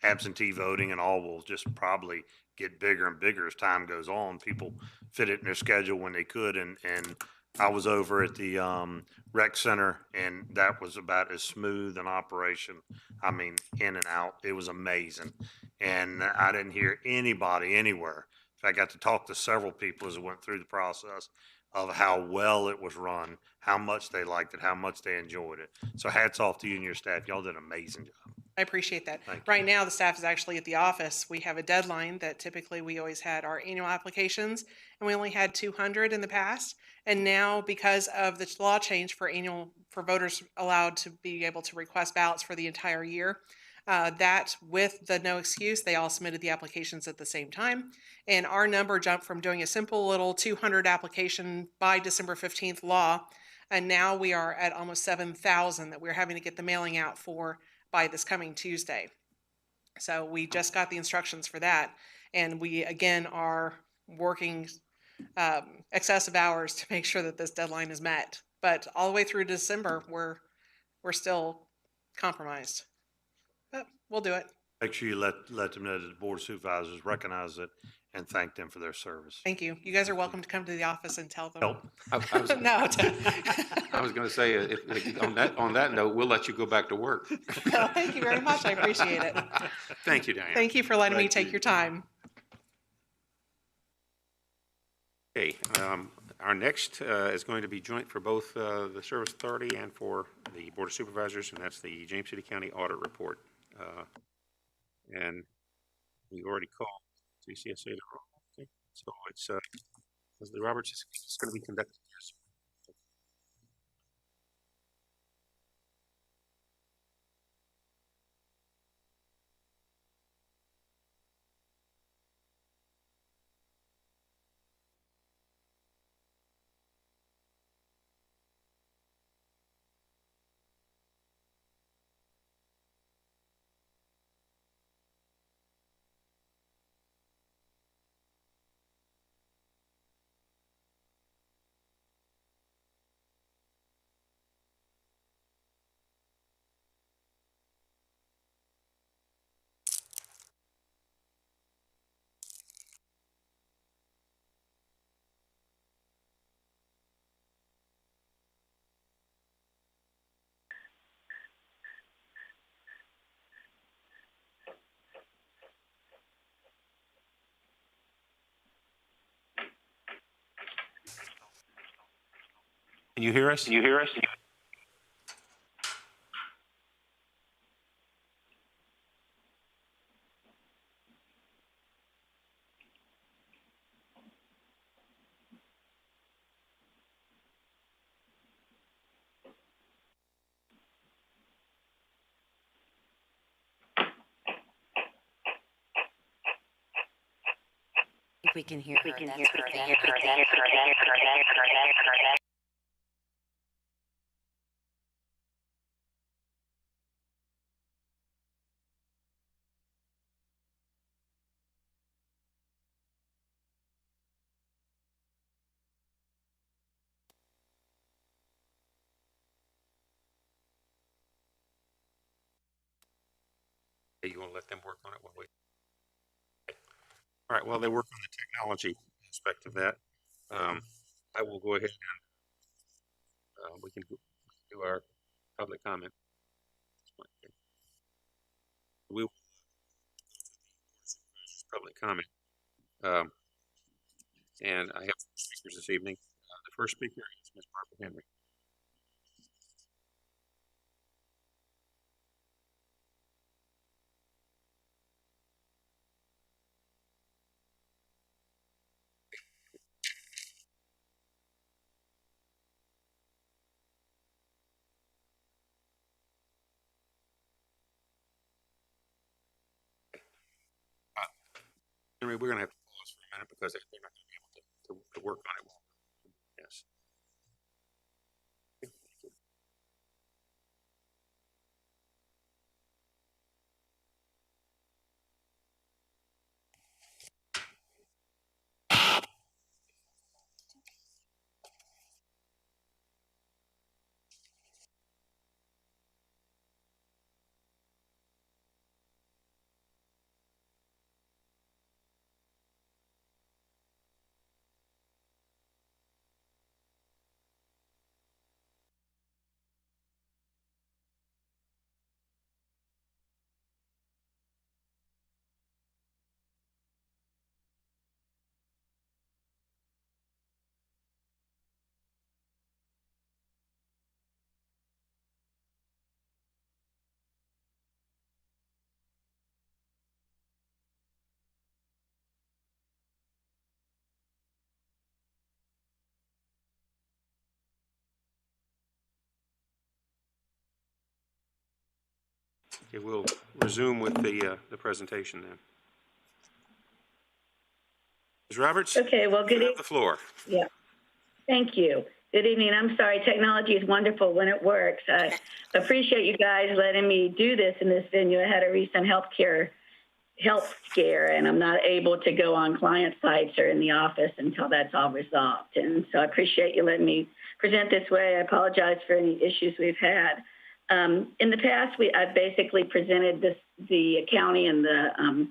absentee voting and all will just probably get bigger and bigger as time goes on. People fit it in their schedule when they could. And I was over at the rec center, and that was about as smooth an operation. I mean, in and out. It was amazing. And I didn't hear anybody anywhere. I got to talk to several people as I went through the process of how well it was run, how much they liked it, how much they enjoyed it. So hats off to you and your staff. Y'all did an amazing job. I appreciate that. Thank you. Right now, the staff is actually at the office. We have a deadline that typically we always had our annual applications, and we only had 200 in the past. And now, because of the law change for voters allowed to be able to request ballots for the entire year, that with the no excuse, they all submitted the applications at the same time. And our number jumped from doing a simple little 200 application by December 15th law, and now we are at almost 7,000 that we're having to get the mailing out for by this coming Tuesday. So we just got the instructions for that, and we again are working excessive hours to make sure that this deadline is met. But all the way through December, we're still compromised. But we'll do it. Make sure you let them know that the Board of Supervisors recognize it and thank them for their service. Thank you. You guys are welcome to come to the office and tell them. Help. I was, No. I was going to say, on that note, we'll let you go back to work. No, thank you very much. I appreciate it. Thank you, Diane. Thank you for letting me Thank take you. your time. Okay, our next is going to be joint for both the Service Authority and for the Board of Supervisors, and that's the James City County Audit Report. And we already called JCSA to roll. Okay. So it's Leslie Roberts is going to be conducting this. Can you hear us? Can you hear us? We can hear her. Okay, you want to let them work on it while we? All right, while they work on the technology aspect of that, I will go ahead and we can do our public comment. We will public comment. And I have speakers this evening. The first speaker is Ms. Barbara Henry. Henry, we're going to have to pause for a minute because they're not going to be able to work on it. Yes. Okay, we'll resume with the presentation then. Ms. Roberts? Okay, well, good you have evening. the floor. Yeah, thank you. Good evening. I'm sorry, technology is wonderful when it works. I appreciate you guys letting me do this in this venue. I had a recent health scare, and I'm not able to go on client sites or in the office until that's all resolved. And so I appreciate you letting me present this way. I apologize for any issues we've had. In the past, I've basically presented the county and the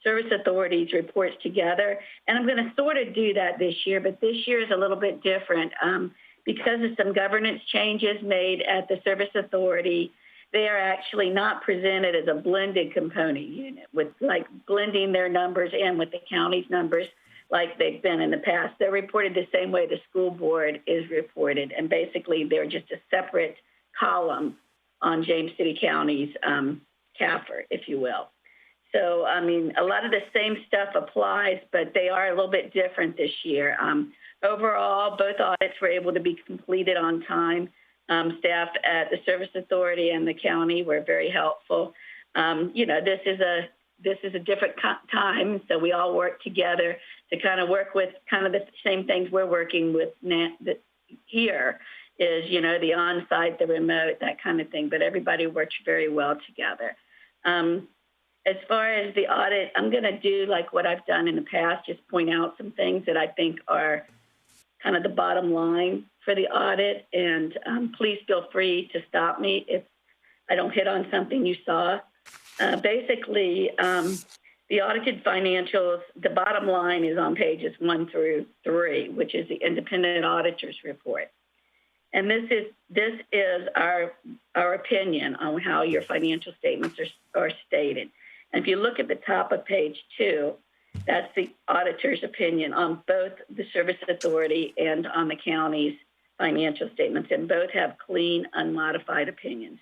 service authorities reports together, and I'm going to sort of do that this year, but this year is a little bit different because of some governance changes made at the service authority. They are actually not presented as a blended component unit with like blending their numbers in with the county's numbers like they've been in the past. They're reported the same way the school board is reported, and basically they're just a separate column on James City County's CAFR, if you will. So, I mean, a lot of the same stuff applies, but they are a little bit different this year. Overall, both audits were able to be completed on time. Staff at the Service Authority and the county were very helpful. You know, this is a different time, so we all work together to kind of work with kind of the same things we're working with here is, you know, the on-site, the remote, that kind of thing, but everybody works very well together. As far as the audit, I'm going to do like what I've done in the past, just point out some things that I think are kind of the bottom line for the audit. And please feel free to stop me if I don't hit on something you saw. Basically, the audited financials, the bottom line is on pages 1 through 3, which is the independent auditor's report. And this is our opinion on how your financial statements are stated. And if you look at the top of page 2, that's the auditor's opinion on both the Service Authority and on the county's financial statements, and both have clean, unmodified opinions.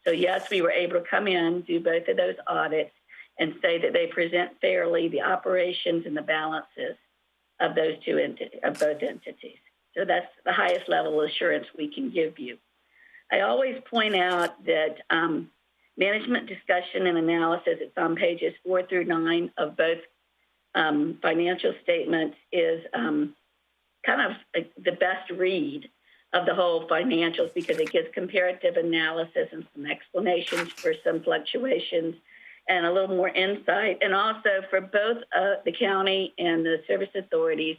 So yes, we were able to come in, do both of those audits, and say that they present fairly the operations and the balances of those both entities. So that's the highest level of assurance we can give you. I always point out that management discussion and analysis, it's on pages 4 through 9 of both financial statements, is kind of the best read of the whole financials because it gives comparative analysis and some explanations for some fluctuations and a little more insight. And also for both the county and the service authorities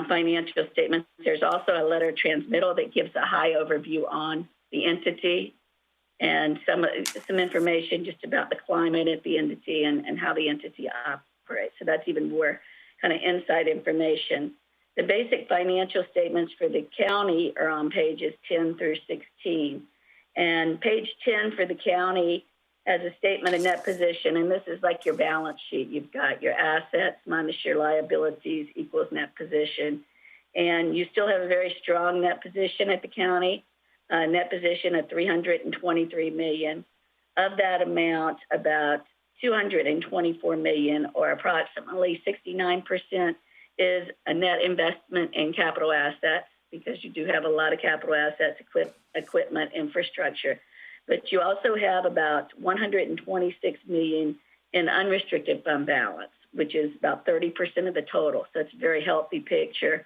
financial statements, there's also a letter transmittal that gives a high overview on the entity and some information just about the climate at the entity and how the entity operates. So that's even more kind of inside information. The basic financial statements for the county are on pages 10 through 16. And page 10 for the county has a statement of net position, and this is like your balance sheet. You've got your assets minus your liabilities equals net position. And you still have a very strong net position at the county, net position of $323 million. Of that amount, about $224 million, or approximately 69%, is a net investment in capital assets, because you do have a lot of capital assets, equipment, infrastructure. But you also have about $126 million in unrestricted fund balance, which is about 30% of the total. So it's a very healthy picture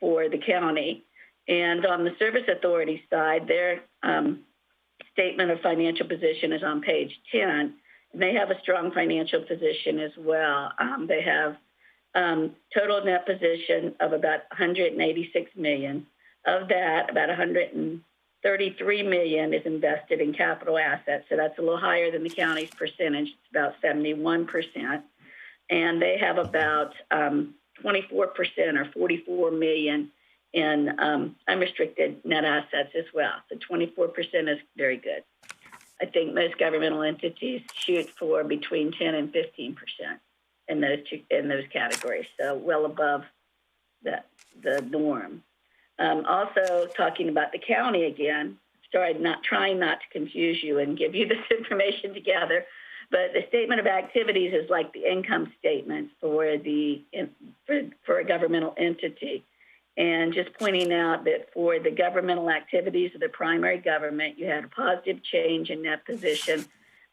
for the county. And on the service authority side, their statement of financial position is on page 10. And they have a strong financial position as well. They have total net position of about $186 million. Of that, about $133 million is invested in capital assets. So that's a little higher than the county's percentage. It's about 71%. And they have about 24% or $44 million in unrestricted net assets as well. So 24% is very good. I think most governmental entities shoot for between 10 and 15% in those categories. So well above the norm. Also talking about the county again, trying not to confuse you and give you this information together, but the statement of activities is like the income statement for a governmental entity. And just pointing out that for the governmental activities of the primary government, you had a positive change in net position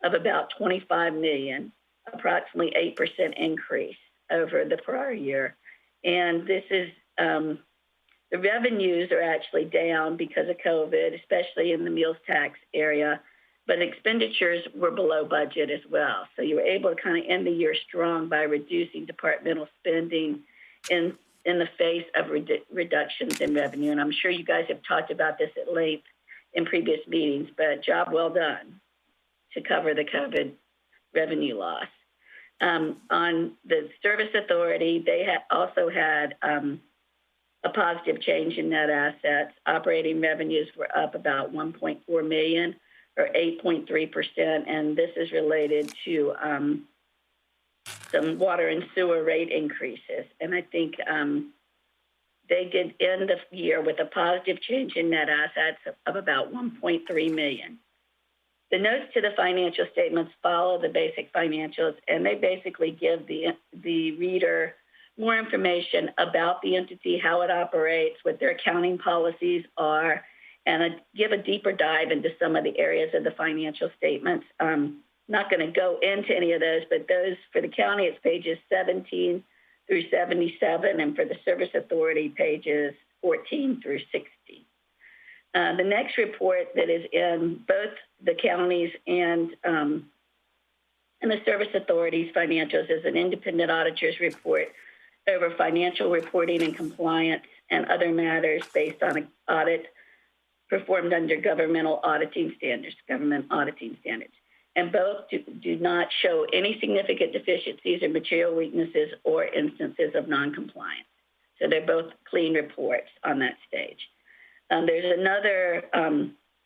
of about $25 million, approximately 8% increase over the prior year. And this is, the revenues are actually down because of COVID, especially in the meals tax area, but expenditures were below budget as well. So you were able to kind of end the year strong by reducing departmental spending in the face of reductions in revenue. And I'm sure you guys have talked about this at length in previous meetings, but job well done to cover the COVID revenue loss. On the service authority, they also had a positive change in net assets. Operating revenues were up about $1.4 million, or 8.3%, and this is related to some water and sewer rate increases. And I think they did end the year with a positive change in net assets of about $1.3 million. The notes to the financial statements follow the basic financials, and they basically give the reader more information about the entity, how it operates, what their accounting policies are, and give a deeper dive into some of the areas of the financial statements. Not going to go into any of those, but those for the county, it's pages 17 through 77, and for the service authority, pages 14 through 60. The next report that is in both the counties and the service authorities' financials is an independent auditor's report over financial reporting and compliance and other matters based on an audit performed under government auditing standards. And both do not show any significant deficiencies or material weaknesses or instances of noncompliance. So they're both clean reports on that stage. There's another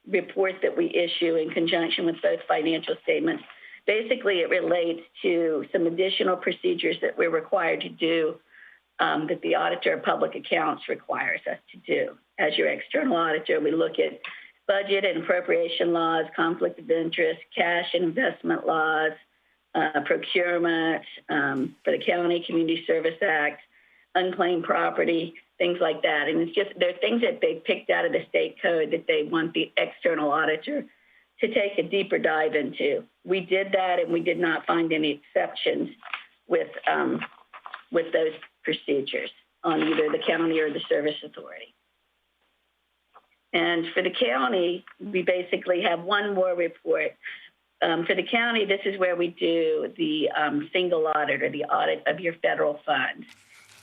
report that we issue in conjunction with both financial statements. Basically, it relates to some additional procedures that we're required to do that the Auditor of Public Accounts requires us to do. As your external auditor, we look at budget and appropriation laws, conflict of interest, cash and investment laws, procurement, for the County Community Service Act, unclaimed property, things like that. And it's just, there are things that they picked out of the state code that they want the external auditor to take a deeper dive into. We did that, and we did not find any exceptions with those procedures on either the county or the service authority. And for the county, we basically have one more report. For the county, this is where we do the single audit, or the audit of your federal funds.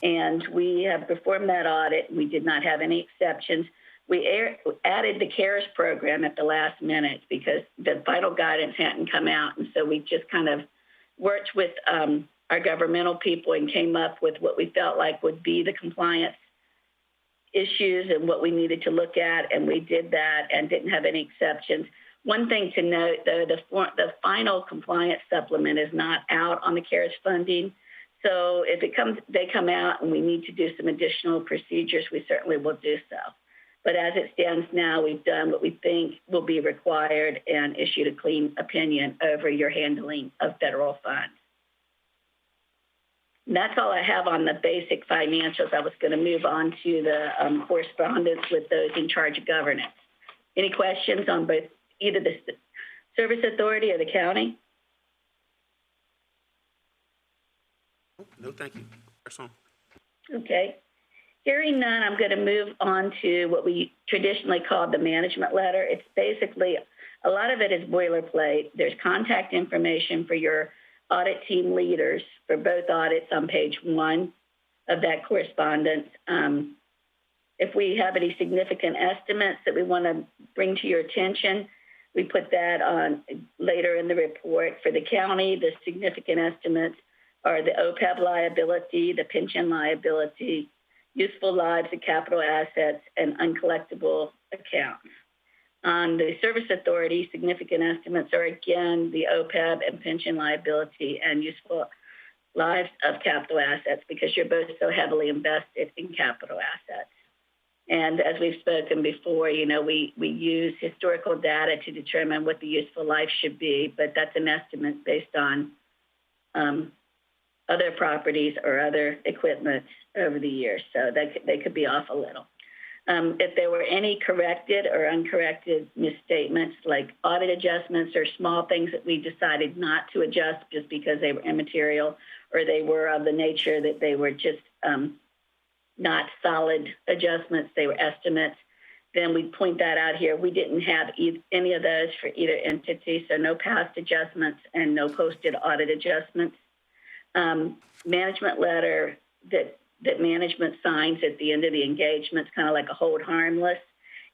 And we have performed that audit. We did not have any exceptions. We added the CARES program at the last minute because the final guidance hadn't come out. And so we just kind of worked with our governmental people and came up with what we felt like would be the compliance issues and what we needed to look at. And we did that and didn't have any exceptions. One thing to note, though, the final compliance supplement is not out on the CARES funding. So if they come out and we need to do some additional procedures, we certainly will do so. But as it stands now, we've done what we think will be required and issued a clean opinion over your handling of federal funds. And that's all I have on the basic financials. I was going to move on to the correspondence with those in charge of governance. Any questions on both either the service authority or the county? No, thank you. Excellent. Okay. Hearing none, I'm going to move on to what we traditionally call the management letter. It's basically, a lot of it is boilerplate. There's contact information for your audit team leaders for both audits on page 1 of that correspondence. If we have any significant estimates that we want to bring to your attention, we put that on later in the report. For the county, the significant estimates are the OPEB liability, the pension liability, useful lives of capital assets, and uncollectible accounts. On the service authority, significant estimates are again the OPEB and pension liability and useful lives of capital assets because you're both so heavily invested in capital assets. And as we've spoken before, you know, we use historical data to determine what the useful life should be, but that's an estimate based on other properties or other equipment over the years. So they could be off a little. If there were any corrected or uncorrected misstatements like audit adjustments or small things that we decided not to adjust just because they were immaterial or they were of the nature that they were just not solid adjustments, they were estimates, then we point that out here. We didn't have any of those for either entity, so no past adjustments and no posted audit adjustments. Management letter that management signs at the end of the engagement, kind of like a hold harmless,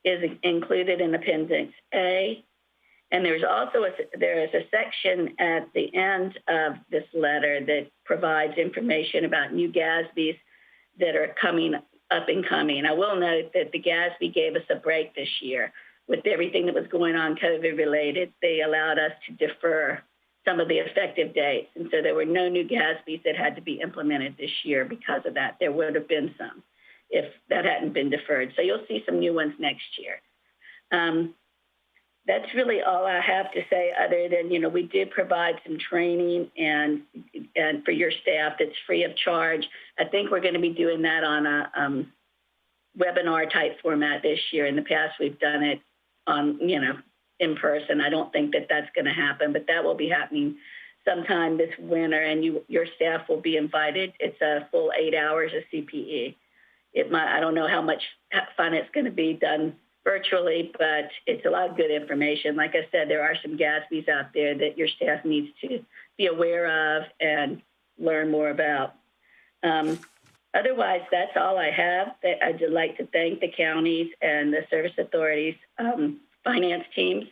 is included in Appendix A. And there's also there is a section at the end of this letter that provides information about new GASBs that are coming up and coming. I will note that the GASB gave us a break this year with everything that was going on COVID related. They allowed us to defer some of the effective dates. And so there were no new GASBs that had to be implemented this year because of that. There would have been some if that hadn't been deferred. So you'll see some new ones next year. That's really all I have to say other than, you know, we did provide some training and for your staff that's free of charge. I think we're going to be doing that on a webinar type format this year. In the past, we've done it on, you know, in person. I don't think that that's going to happen, but that will be happening sometime this winter, and your staff will be invited. It's a full 8 hours of CPE. I don't know how much fun it's going to be done virtually, but it's a lot of good information. Like I said, there are some GASBs out there that your staff needs to be aware of and learn more about. Otherwise, that's all I have. I'd like to thank the counties and the service authorities finance teams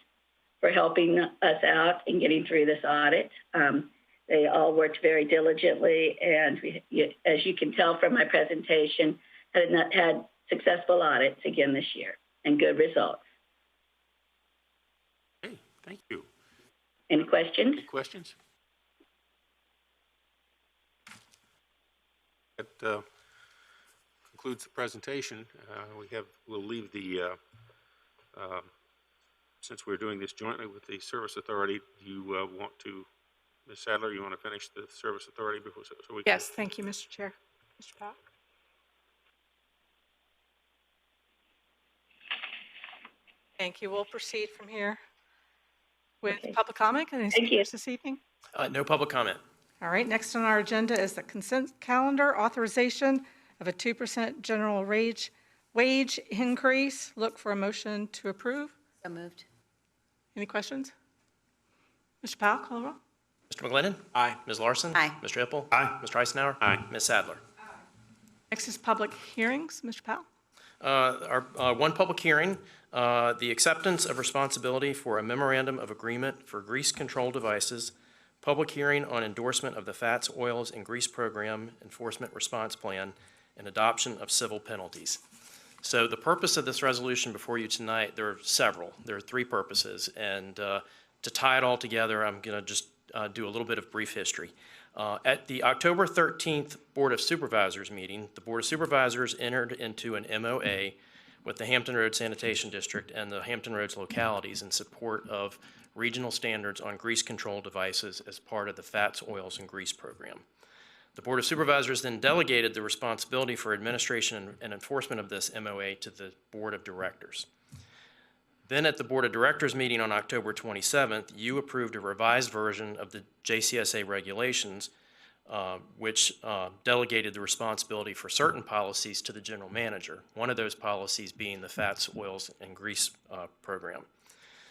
for helping us out in getting through this audit. They all worked very diligently, and as you can tell from my presentation, had successful audits again this year and good results. Okay, thank you. Any questions? Any questions? That concludes the presentation. We'll leave the since we're doing this jointly with the Service Authority, do you want to, Ms. Sadler, you want to finish the Service Authority before so we can? Yes, thank you, Mr. Chair. Mr. Powell? Thank you. We'll proceed from here with public comment. Any speakers this evening? No public comment. All right, next on our agenda is the consent calendar authorization of a 2% general wage increase. Look for a motion to approve. So moved. Any questions? Mr. Powell, call the roll. Mr. McGlinnan? Aye. Ms. Larson? Aye. Mr. Hippel? Aye. Mr. Eisenhower? Aye. Ms. Sadler? Next is public hearings. Mr. Powell. One public hearing, the acceptance of responsibility for a memorandum of agreement for grease control devices, public hearing on endorsement of the Fats, Oils, and Grease Program Enforcement Response Plan, and adoption of civil penalties. So the purpose of this resolution before you tonight, there are several. There are three purposes, and to tie it all together, I'm going to just do a little bit of brief history. At the October 13th Board of Supervisors meeting, the Board of Supervisors entered into an MOA with the Hampton Roads Sanitation District and the Hampton Roads localities in support of regional standards on grease control devices as part of the Fats, Oils, and Grease Program. The Board of Supervisors then delegated the responsibility for administration and enforcement of this MOA to the Board of Directors. Then at the Board of Directors meeting on October 27th, you approved a revised version of the JCSA regulations, which delegated the responsibility for certain policies to the general manager, one of those policies being the Fats, Oils, and Grease program.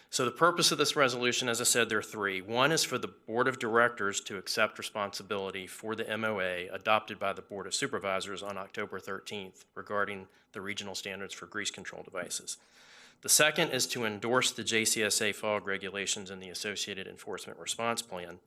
So the purpose of this resolution, as I said, there are three. One is for the Board of Directors to accept responsibility for the MOA adopted by the Board of Supervisors on October 13th regarding the regional standards for grease control devices. The second is to endorse the JCSA FOG regulations and the associated enforcement response plan.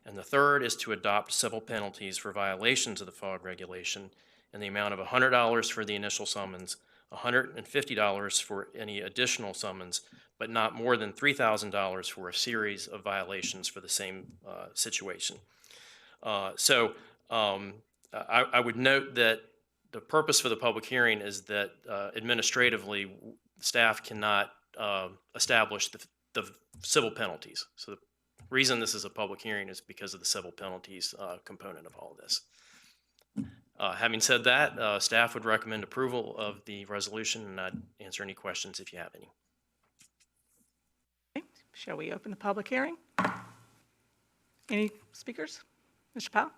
And the third is to adopt civil penalties for violations of the FOG regulation in the amount of $100 for the initial summons, $150 for any additional summons, but not more than $3,000 for a series of violations for the same situation. I would note that the purpose for the public hearing is that administratively, staff cannot establish the civil penalties. So the reason this is a public hearing is because of the civil penalties component of all of this. Having said that, staff would recommend approval of the resolution, and I'd answer any questions if you have any. Okay. Shall we open the public hearing? Any speakers? Mr. Powell?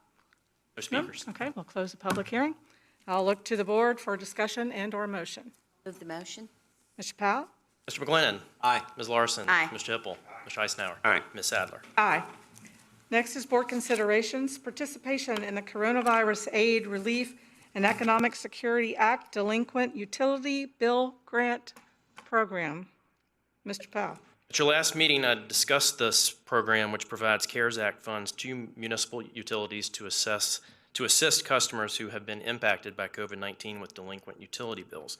No speakers. No? Okay, we'll close the public hearing. I'll look to the board for discussion and/or motion. Move the motion. Mr. Powell? Mr. McGlinnan. Aye. Ms. Larson. Aye. Mr. Hippel. Mr. Eisenhower. Aye. Ms. Sadler. Aye. Next is board considerations, participation in the Coronavirus Aid, Relief, and Economic Security Act Delinquent Utility Bill Grant Program. Mr. Powell. At your last meeting, I discussed this program, which provides CARES Act funds to municipal utilities to assist customers who have been impacted by COVID-19 with delinquent utility bills.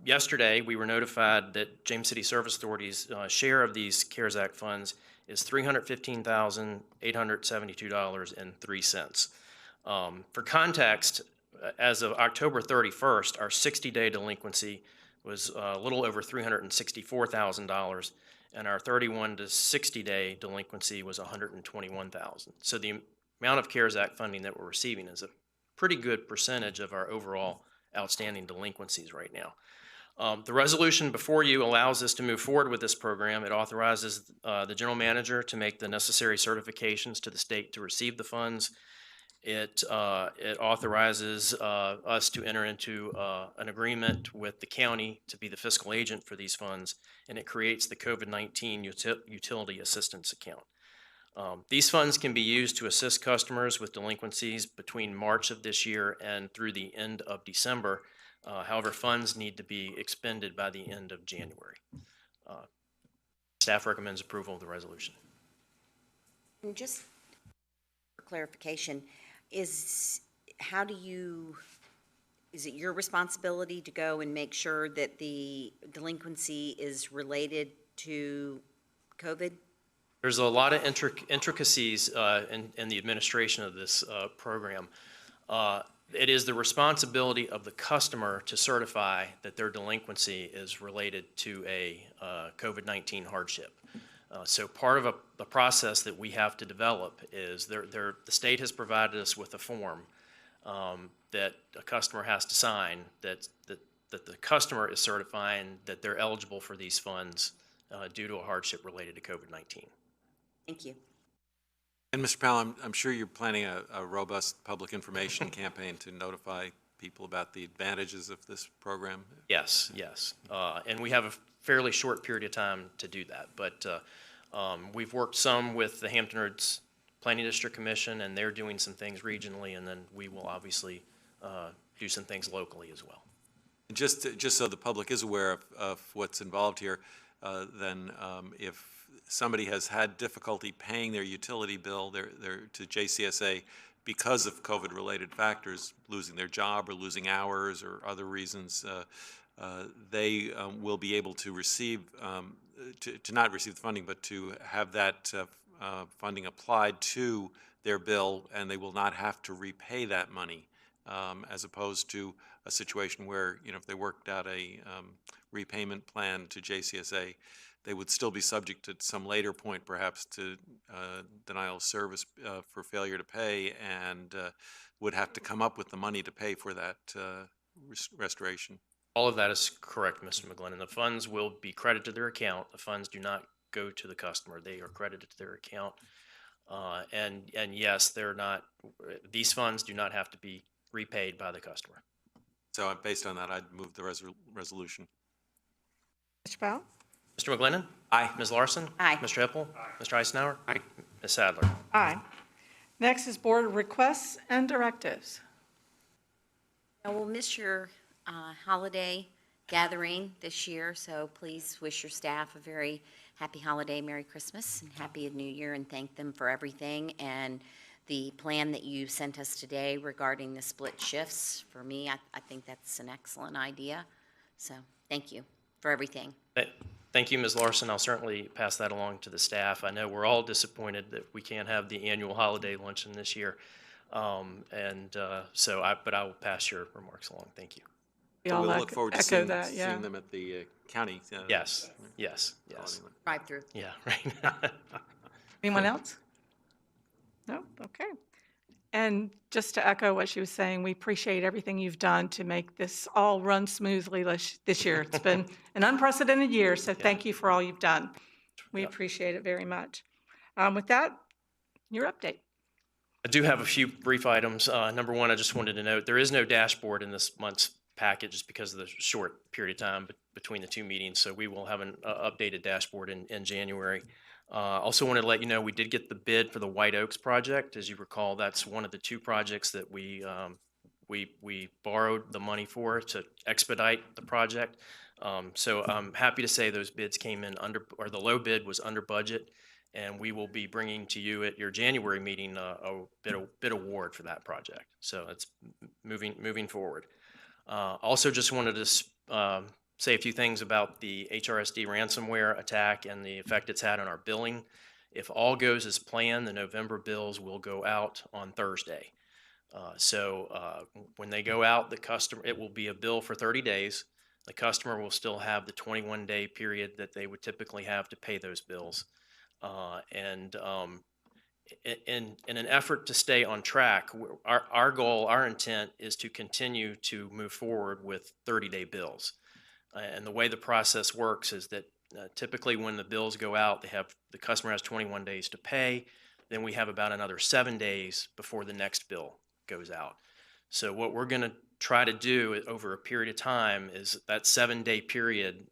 Yesterday, we were notified that James City Service Authority's share of these CARES Act funds is $315,872.03. For context, as of October 31st, our 60-day delinquency was a little over $364,000, and our 31 to 60-day delinquency was $121,000. So the amount of CARES Act funding that we're receiving is a pretty good percentage of our overall outstanding delinquencies right now. The resolution before you allows us to move forward with this program. It authorizes the general manager to make the necessary certifications to the state to receive the funds. It authorizes us to enter into an agreement with the county to be the fiscal agent for these funds, and it creates the COVID-19 utility assistance account. These funds can be used to assist customers with delinquencies between March of this year and through the end of December. However, funds need to be expended by the end of January. Staff recommends approval of the resolution. And just for clarification, is it your responsibility to go and make sure that the delinquency is related to COVID? There's a lot of intricacies in the administration of this program. It is the responsibility of the customer to certify that their delinquency is related to a COVID-19 hardship. So part of the process that we have to develop is the state has provided us with a form that a customer has to sign that the customer is certifying that they're eligible for these funds due to a hardship related to COVID-19. Thank you. And Mr. Powell, I'm sure you're planning a robust public information campaign to notify people about the advantages of this program? Yes, yes. And we have a fairly short period of time to do that. But we've worked some with the Hampton Roads Planning District Commission, and they're doing some things regionally, and then we will obviously do some things locally as well. Just so the public is aware of what's involved here, then if somebody has had difficulty paying their utility bill to JCSA because of COVID-related factors, losing their job or losing hours or other reasons, they will be able to receive, to not receive the funding, but to have that funding applied to their bill, and they will not have to repay that money, as opposed to a situation where, if they worked out a repayment plan to JCSA, they would still be subject at some later point perhaps to denial of service for failure to pay, and would have to come up with the money to pay for that restoration. All of that is correct, Mr. McGlinnan. The funds will be credited to their account. The funds do not go to the customer. They are credited to their account. And yes, these funds do not have to be repaid by the customer. So based on that, I'd move the resolution. Mr. Powell? Mr. McGlinnan? Aye. Ms. Larson? Aye. Mr. Hippel? Aye. Mr. Eisenhower? Aye. Ms. Sadler? Aye. Next is board requests and directives. I will miss your holiday gathering this year, so please wish your staff a very happy holiday, Merry Christmas, and Happy New Year, and thank them for everything. And the plan that you sent us today regarding the split shifts, for me, I think that's an excellent idea. So thank you for everything. Thank you, Ms. Larson. I'll certainly pass that along to the staff. I know we're all disappointed that we can't have the annual holiday luncheon this year. But I will pass your remarks along. Thank you. We So all we'll look forward to echo that, yeah. seeing them at the county. Yes. Drive through. Yeah, right. Anyone else? No? Okay. And just to echo what she was saying, we appreciate everything you've done to make this all run smoothly this year. It's been an unprecedented year, so thank you for all you've done. We appreciate it very much. With that, your update. I do have a few brief items. Number one, I just wanted to note there is no dashboard in this month's packet just because of the short period of time between the two meetings. So we will have an updated dashboard in January. Also wanted to let you know we did get the bid for the White Oaks project. As you recall, that's one of the two projects that we borrowed the money for to expedite the project. So I'm happy to say those bids came in the low bid was under budget, and we will be bringing to you at your January meeting a bid award for that project. So it's moving forward. Also just wanted to say a few things about the HRSD ransomware attack and the effect it's had on our billing. If all goes as planned, the November bills will go out on Thursday. When they go out, it will be a bill for 30 days. The customer will still have the 21-day period that they would typically have to pay those bills. In an effort to stay on track, our goal, our intent is to continue to move forward with 30-day bills. And the way the process works is that typically when the bills go out, the customer has 21 days to pay. Then we have about another 7 days before the next bill goes out. So what we're going to try to do over a period of time is that 7-day period,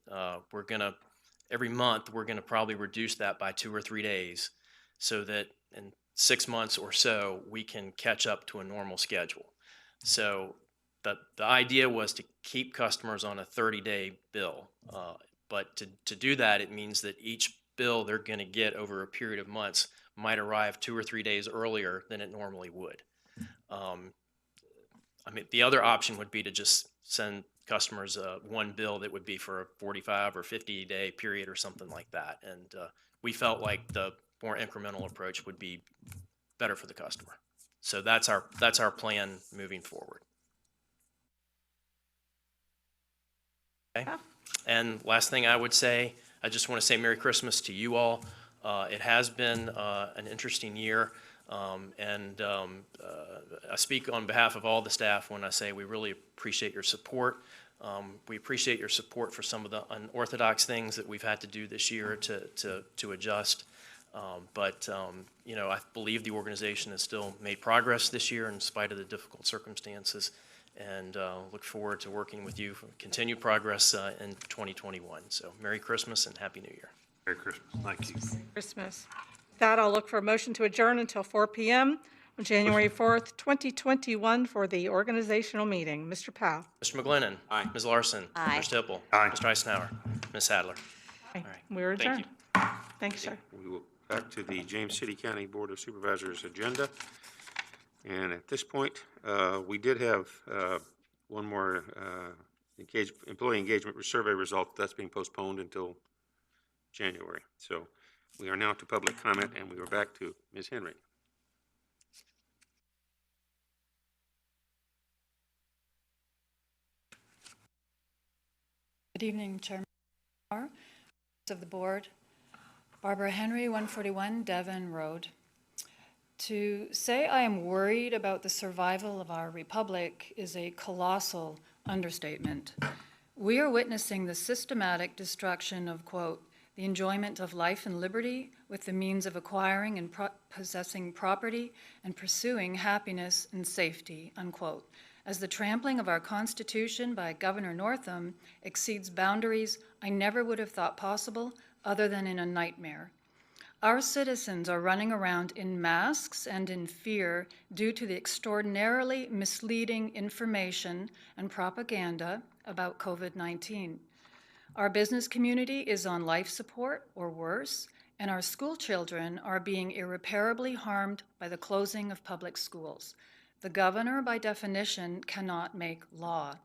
every month, we're going to probably reduce that by 2 or 3 days so that in 6 months or so, we can catch up to a normal schedule. So the idea was to keep customers on a 30-day bill. But to do that, it means that each bill they're going to get over a period of months might arrive 2 or 3 days earlier than it normally would. The other option would be to just send customers one bill that would be for a 45 or 50-day period or something like that. And we felt like the more incremental approach would be better for the customer. So that's our plan moving forward. Okay. And last thing I would say, I just want to say Merry Christmas to you all. It has been an interesting year, and I speak on behalf of all the staff when I say we really appreciate your support. We appreciate your support for some of the unorthodox things that we've had to do this year to adjust. I believe the organization has still made progress this year in spite of the difficult circumstances, and look forward to working with you for continued progress in 2021. So Merry Christmas and Happy New Year. Merry Christmas. Thank you. Christmas. With that, I'll look for a motion to adjourn until 4 p.m. on January 4th, 2021 for the organizational meeting. Mr. Powell. Mr. McGlinnan. Aye. Ms. Larson. Aye. Mr. Hippel. Aye. Mr. Eisenhower. Ms. Sadler. Aye. right. We're Thank you. adjourned. Thank you, sir. We will back to the James City County Board of Supervisors agenda. And at this point, we did have one more employee engagement survey result. That's being postponed until January. So we are now to public comment, and we are back to Ms. Henry. Good evening, Chairman of the Board. Barbara Henry, 141 Devon Road. To say I am worried about the survival of our republic is a colossal understatement. We are witnessing the systematic destruction of, quote, the enjoyment of life and liberty with the means of acquiring and possessing property and pursuing happiness and safety, unquote, as the trampling of our Constitution by Governor Northam exceeds boundaries I never would have thought possible other than in a nightmare. Our citizens are running around in masks and in fear due to the extraordinarily misleading information and propaganda about COVID-19. Our business community is on life support or worse, and our school children are being irreparably harmed by the closing of public schools. The governor, by definition, cannot make law.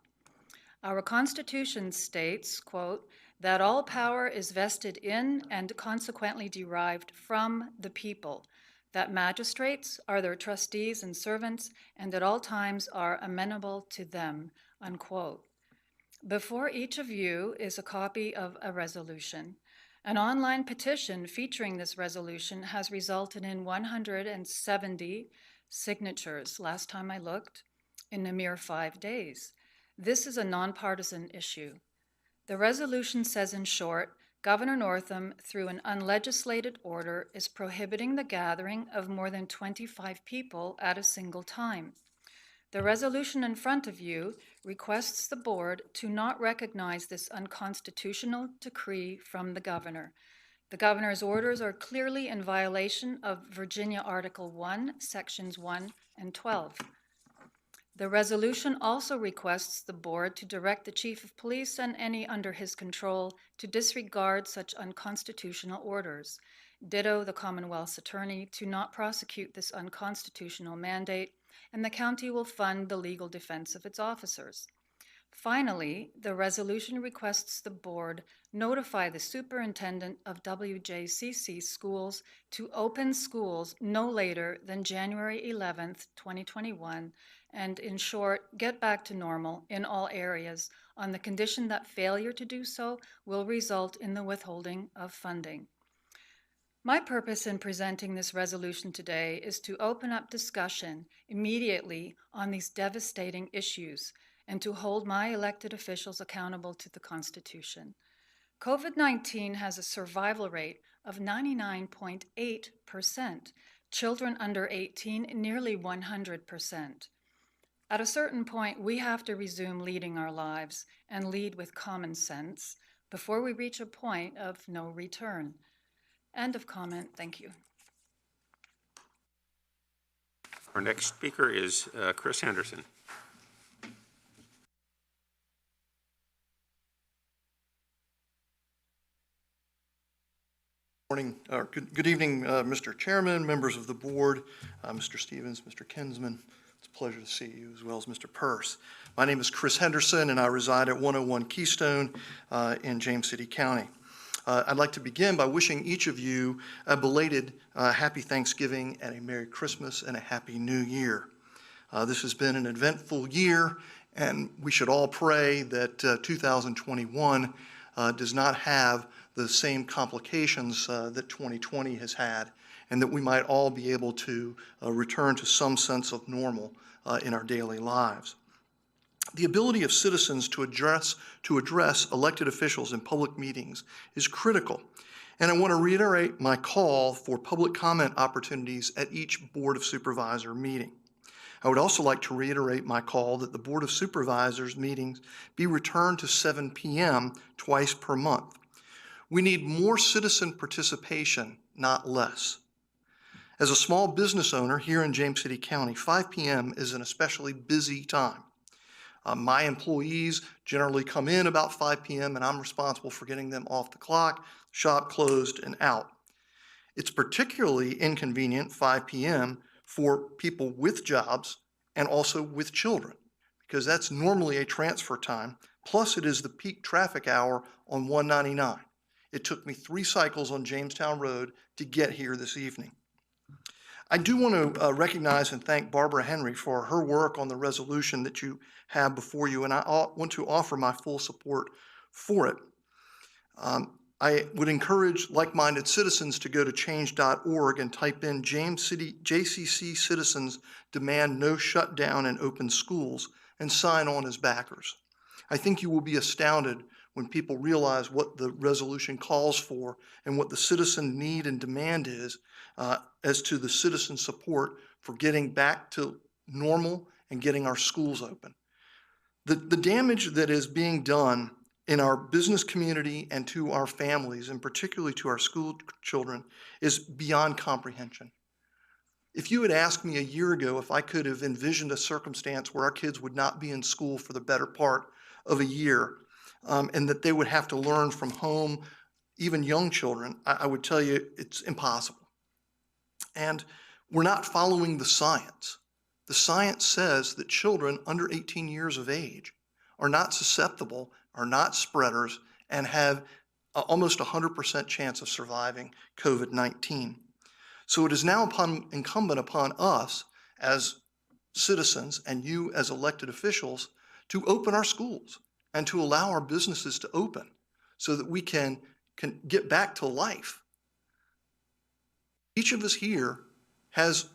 Our Constitution states, quote, that all power is vested in and consequently derived from the people, that magistrates are their trustees and servants, and at all times are amenable to them, unquote. Before each of you is a copy of a resolution. An online petition featuring this resolution has resulted in 170 signatures, last time I looked, in a mere 5 days. This is a nonpartisan issue. The resolution says, in short, Governor Northam, through an unlegislated order, is prohibiting the gathering of more than 25 people at a single time. The resolution in front of you requests the board to not recognize this unconstitutional decree from the governor. The governor's orders are clearly in violation of Virginia Article 1, Sections 1 and 12. The resolution also requests the board to direct the chief of police and any under his control to disregard such unconstitutional orders. Ditto the Commonwealth's attorney to not prosecute this unconstitutional mandate, and the county will fund the legal defense of its officers. Finally, the resolution requests the board notify the superintendent of WJCC schools to open schools no later than January 11th, 2021, and in short, get back to normal in all areas on the condition that failure to do so will result in the withholding of funding. My purpose in presenting this resolution today is to open up discussion immediately on these devastating issues and to hold my elected officials accountable to the Constitution. COVID-19 has a survival rate of 99.8%, children under 18 nearly 100%. At a certain point, we have to resume leading our lives and lead with common sense before we reach a point of no return. End of comment. Thank you. Our next speaker is Chris Henderson. Morning, or good evening, Mr. Chairman, members of the board, Mr. Stevens, Mr. Kinsman. It's a pleasure to see you, as well as Mr. Purse. My name is Chris Henderson, and I reside at 101 Keystone in James City County. I'd like to begin by wishing each of you a belated happy Thanksgiving and a Merry Christmas and a Happy New Year. This has been an eventful year, and we should all pray that 2021 does not have the same complications that 2020 has had, and that we might all be able to return to some sense of normal in our daily lives. The ability of citizens to address elected officials in public meetings is critical, and I want to reiterate my call for public comment opportunities at each Board of Supervisor meeting. I would also like to reiterate my call that the Board of Supervisors meetings be returned to 7 p.m. twice per month. We need more citizen participation, not less. As a small business owner here in James City County, 5 p.m. is an especially busy time. My employees generally come in about 5 p.m. and I'm responsible for getting them off the clock, shop closed, and out. It's particularly inconvenient 5 p.m. for people with jobs and also with children, because that's normally a transfer time, plus it is the peak traffic hour on 199. It took me 3 cycles on Jamestown Road to get here this evening. I do want to recognize and thank Barbara Henry for her work on the resolution that you have before you, and I want to offer my full support for it. I would encourage like-minded citizens to go to change.org and type in James City JCC citizens demand no shutdown and open schools and sign on as backers. I think you will be astounded when people realize what the resolution calls for and what the citizen need and demand is as to the citizen support for getting back to normal and getting our schools open. The damage that is being done in our business community and to our families, and particularly to our school children, is beyond comprehension. If you had asked me a year ago if I could have envisioned a circumstance where our kids would not be in school for the better part of a year, and that they would have to learn from home, even young children, I would tell you it's impossible. And we're not following the science. The science says that children under 18 years of age are not susceptible, are not spreaders, and have almost 100% chance of surviving COVID-19. So it is now incumbent upon us as citizens and you as elected officials to open our schools and to allow our businesses to open so that we can get back to life. Each of us here has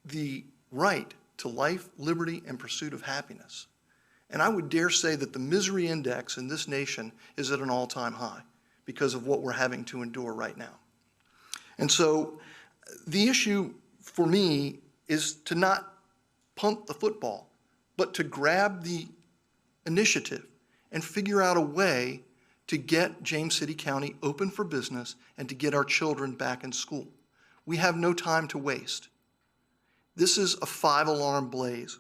the right to life, liberty, and pursuit of happiness. And I would dare say that the misery index in this nation is at an all-time high because of what we're having to endure right now. And so the issue for me is to not punt the football, but to grab the initiative and figure out a way to get James City County open for business and to get our children back in school. We have no time to waste. This is a 5-alarm blaze.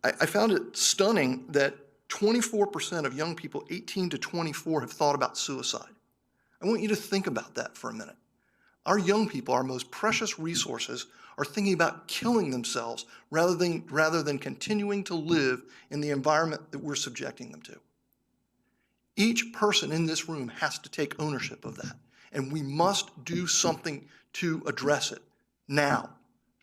I found it stunning that 24% of young people 18 to 24 have thought about suicide. I want you to think about that for a minute. Our young people, our most precious resources, are thinking about killing themselves rather than continuing to live in the environment that we're subjecting them to. Each person in this room has to take ownership of that, and we must do something to address it now.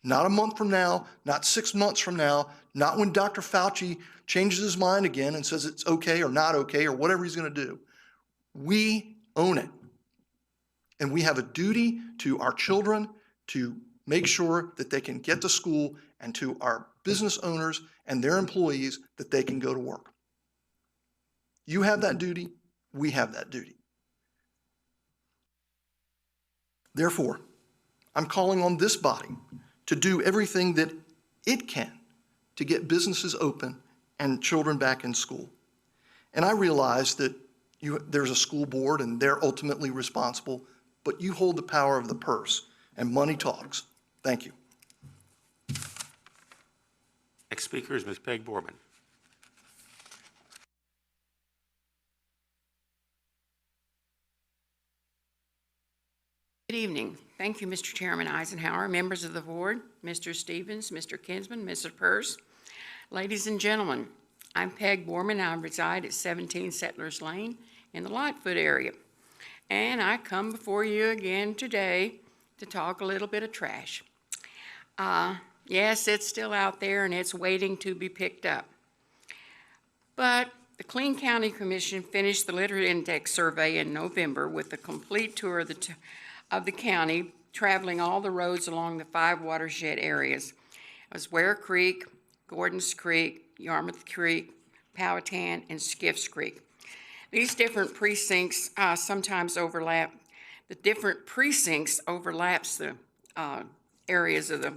Not a month from now, not 6 months from now, not when Dr. Fauci changes his mind again and says it's okay or not okay or whatever he's going to do. We own it. And we have a duty to our children to make sure that they can get to school, and to our business owners and their employees that they can go to work. You have that duty. We have that duty. Therefore, I'm calling on this body to do everything that it can to get businesses open and children back in school. And I realize that there's a school board and they're ultimately responsible, but you hold the power of the purse, and money talks. Thank you. Next speaker is Ms. Peg Borman. Good evening. Thank you, Mr. Chairman Eisenhower, members of the board, Mr. Stevens, Mr. Kinsman, Mr. Purse, ladies and gentlemen. I'm Peg Borman. I reside at 17 Settlers Lane in the Lightfoot area. And I come before you again today to talk a little bit of trash. Yes, it's still out there and it's waiting to be picked up. But the Clean County Commission finished the litter index survey in November with a complete tour of the county, traveling all the roads along the 5 watershed areas. It was Ware Creek, Gordon's Creek, Yarmouth Creek, Powhatan, and Skiffs Creek. These different precincts sometimes overlap. The different precincts overlaps the areas of the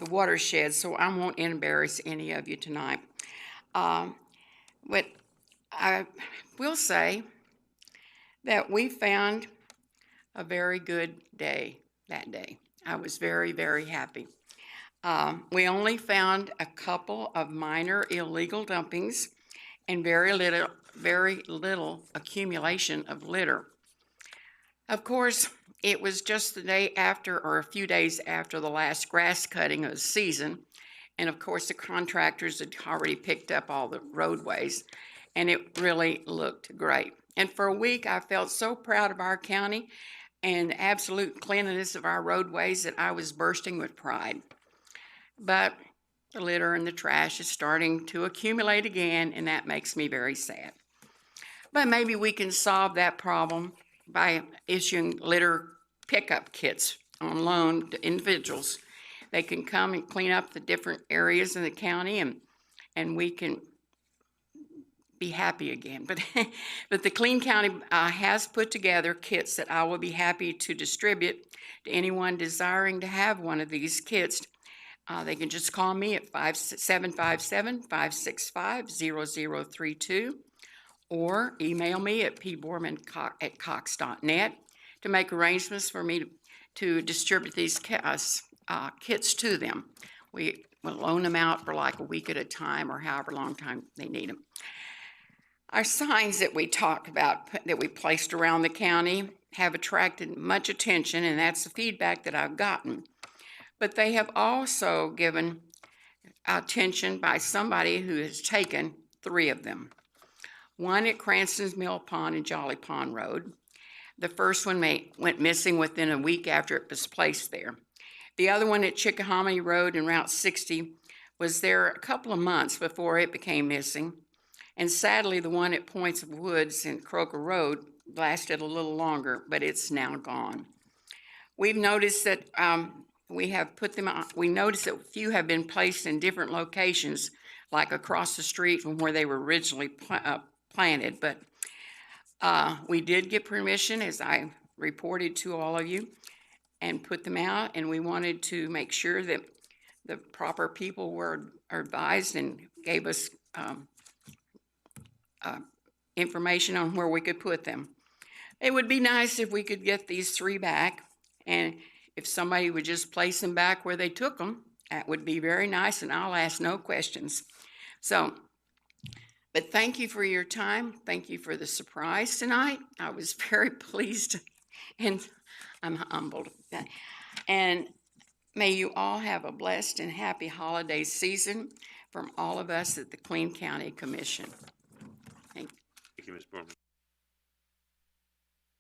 watershed, so I won't embarrass any of you tonight. But I will say that we found a very good day that day. I was very, very happy. We only found a couple of minor illegal dumpings and very little accumulation of litter. Of course, it was just the day after or a few days after the last grass cutting of the season. And of course, the contractors had already picked up all the roadways, and it really looked great. And for a week, I felt so proud of our county and the absolute cleanliness of our roadways that I was bursting with pride. But the litter and the trash is starting to accumulate again, and that makes me very sad. But maybe we can solve that problem by issuing litter pickup kits on loan to individuals. They can come and clean up the different areas in the county, and we can be happy again. But the Clean County has put together kits that I will be happy to distribute to anyone desiring to have one of these kits. They can just call me at 757-565-0032 or email me at pborman@cox.net to make arrangements for me to distribute these kits to them. We will loan them out for like a week at a time or however long time they need them. Our signs that we talked about, that we placed around the county, have attracted much attention, and that's the feedback that I've gotten. But they have also given attention by somebody who has taken 3 of them. One at Cranston's Mill Pond and Jolly Pond Road. The first one went missing within a week after it was placed there. The other one at Chickahominy Road and Route 60 was there a couple of months before it became missing. And sadly, the one at Points of Woods and Croker Road lasted a little longer, but it's now gone. We've noticed that we have put them on. We noticed that a few have been placed in different locations, like across the street from where they were originally planted. But we did get permission, as I reported to all of you, and put them out. And we wanted to make sure that the proper people were advised and gave us information on where we could put them. It would be nice if we could get these 3 back, and if somebody would just place them back where they took them, that would be very nice, and I'll ask no questions. So, but thank you for your time. Thank you for the surprise tonight. I was very pleased, and I'm humbled. And may you all have a blessed and happy holiday season from all of us at the Clean County Commission. Thank you. Thank you, Ms. Borman.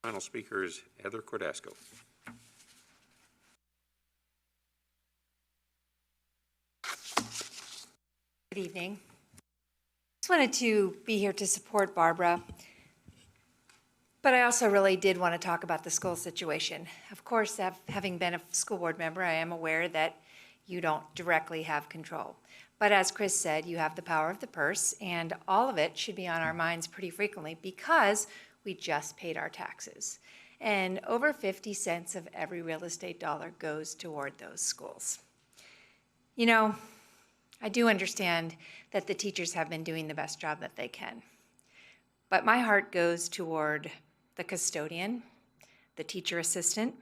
Final speaker is Heather Cordasco. Good evening. Just wanted to be here to support Barbara, but I also really did want to talk about the school situation. Of course, having been a school board member, I am aware that you don't directly have control. But as Chris said, you have the power of the purse, and all of it should be on our minds pretty frequently because we just paid our taxes. And over 50 cents of every real estate dollar goes toward those schools. You know, I do understand that the teachers have been doing the best job that they can. But my heart goes toward the custodian, the teacher assistant,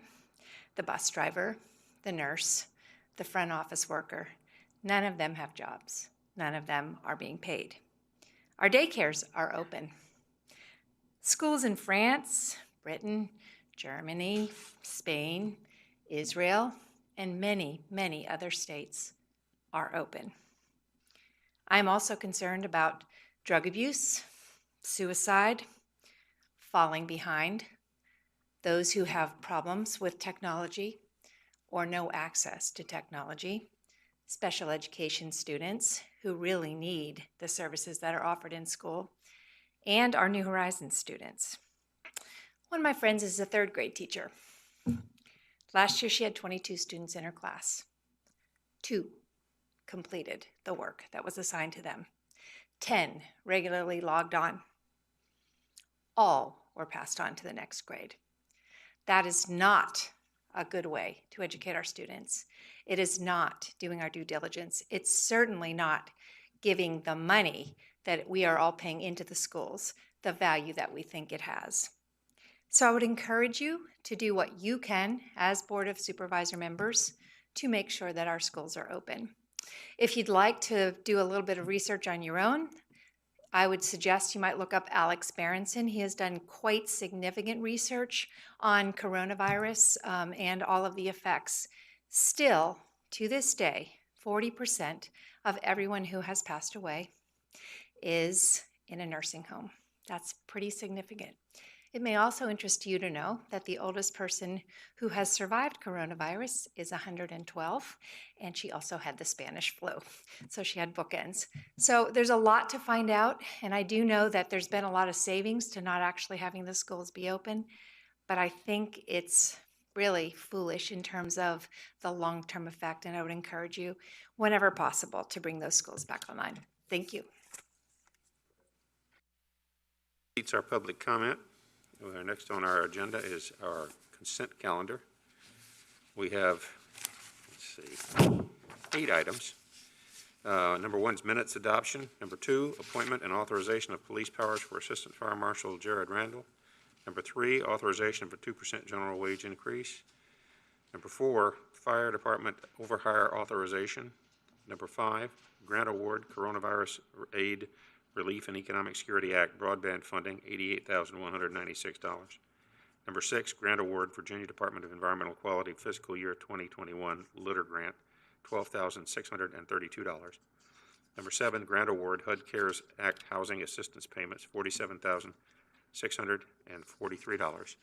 the bus driver, the nurse, the front office worker. None of them have jobs. None of them are being paid. Our daycares are open. Schools in France, Britain, Germany, Spain, Israel, and many, many other states are open. I'm also concerned about drug abuse, suicide, falling behind, those who have problems with technology or no access to technology, special education students who really need the services that are offered in school, and our New Horizons students. One of my friends is a 3rd grade teacher. Last year she had 22 students in her class. 2 completed the work that was assigned to them. 10 regularly logged on. All were passed on to the next grade. That is not a good way to educate our students. It is not doing our due diligence. It's certainly not giving the money that we are all paying into the schools the value that we think it has. So I would encourage you to do what you can as Board of Supervisor members to make sure that our schools are open. If you'd like to do a little bit of research on your own, I would suggest you might look up Alex Berenson. He has done quite significant research on coronavirus and all of the effects. Still, to this day, 40% of everyone who has passed away is in a nursing home. That's pretty significant. It may also interest you to know that the oldest person who has survived coronavirus is 112, and she also had the Spanish flu. So she had bookends. So there's a lot to find out, and I do know that there's been a lot of savings to not actually having the schools be open, but I think it's really foolish in terms of the long-term effect, and I would encourage you, whenever possible, to bring those schools back online. Thank you. Completes our public comment. Next on our agenda is our consent calendar. We have, 8 items. Number 1 is minutes adoption. Number 2, appointment and authorization of police powers for Assistant Fire Marshal Jared Randall. Number 3, authorization of a 2% general wage increase. Number 4, fire department overhire authorization. Number 5, grant award coronavirus aid Relief and Economic Security Act broadband funding, $88,196. Number 6, grant award Virginia Department of Environmental Quality fiscal year 2021 litter grant, $12,632. Number 7, grant award HUD CARES Act housing assistance payments, $47,643.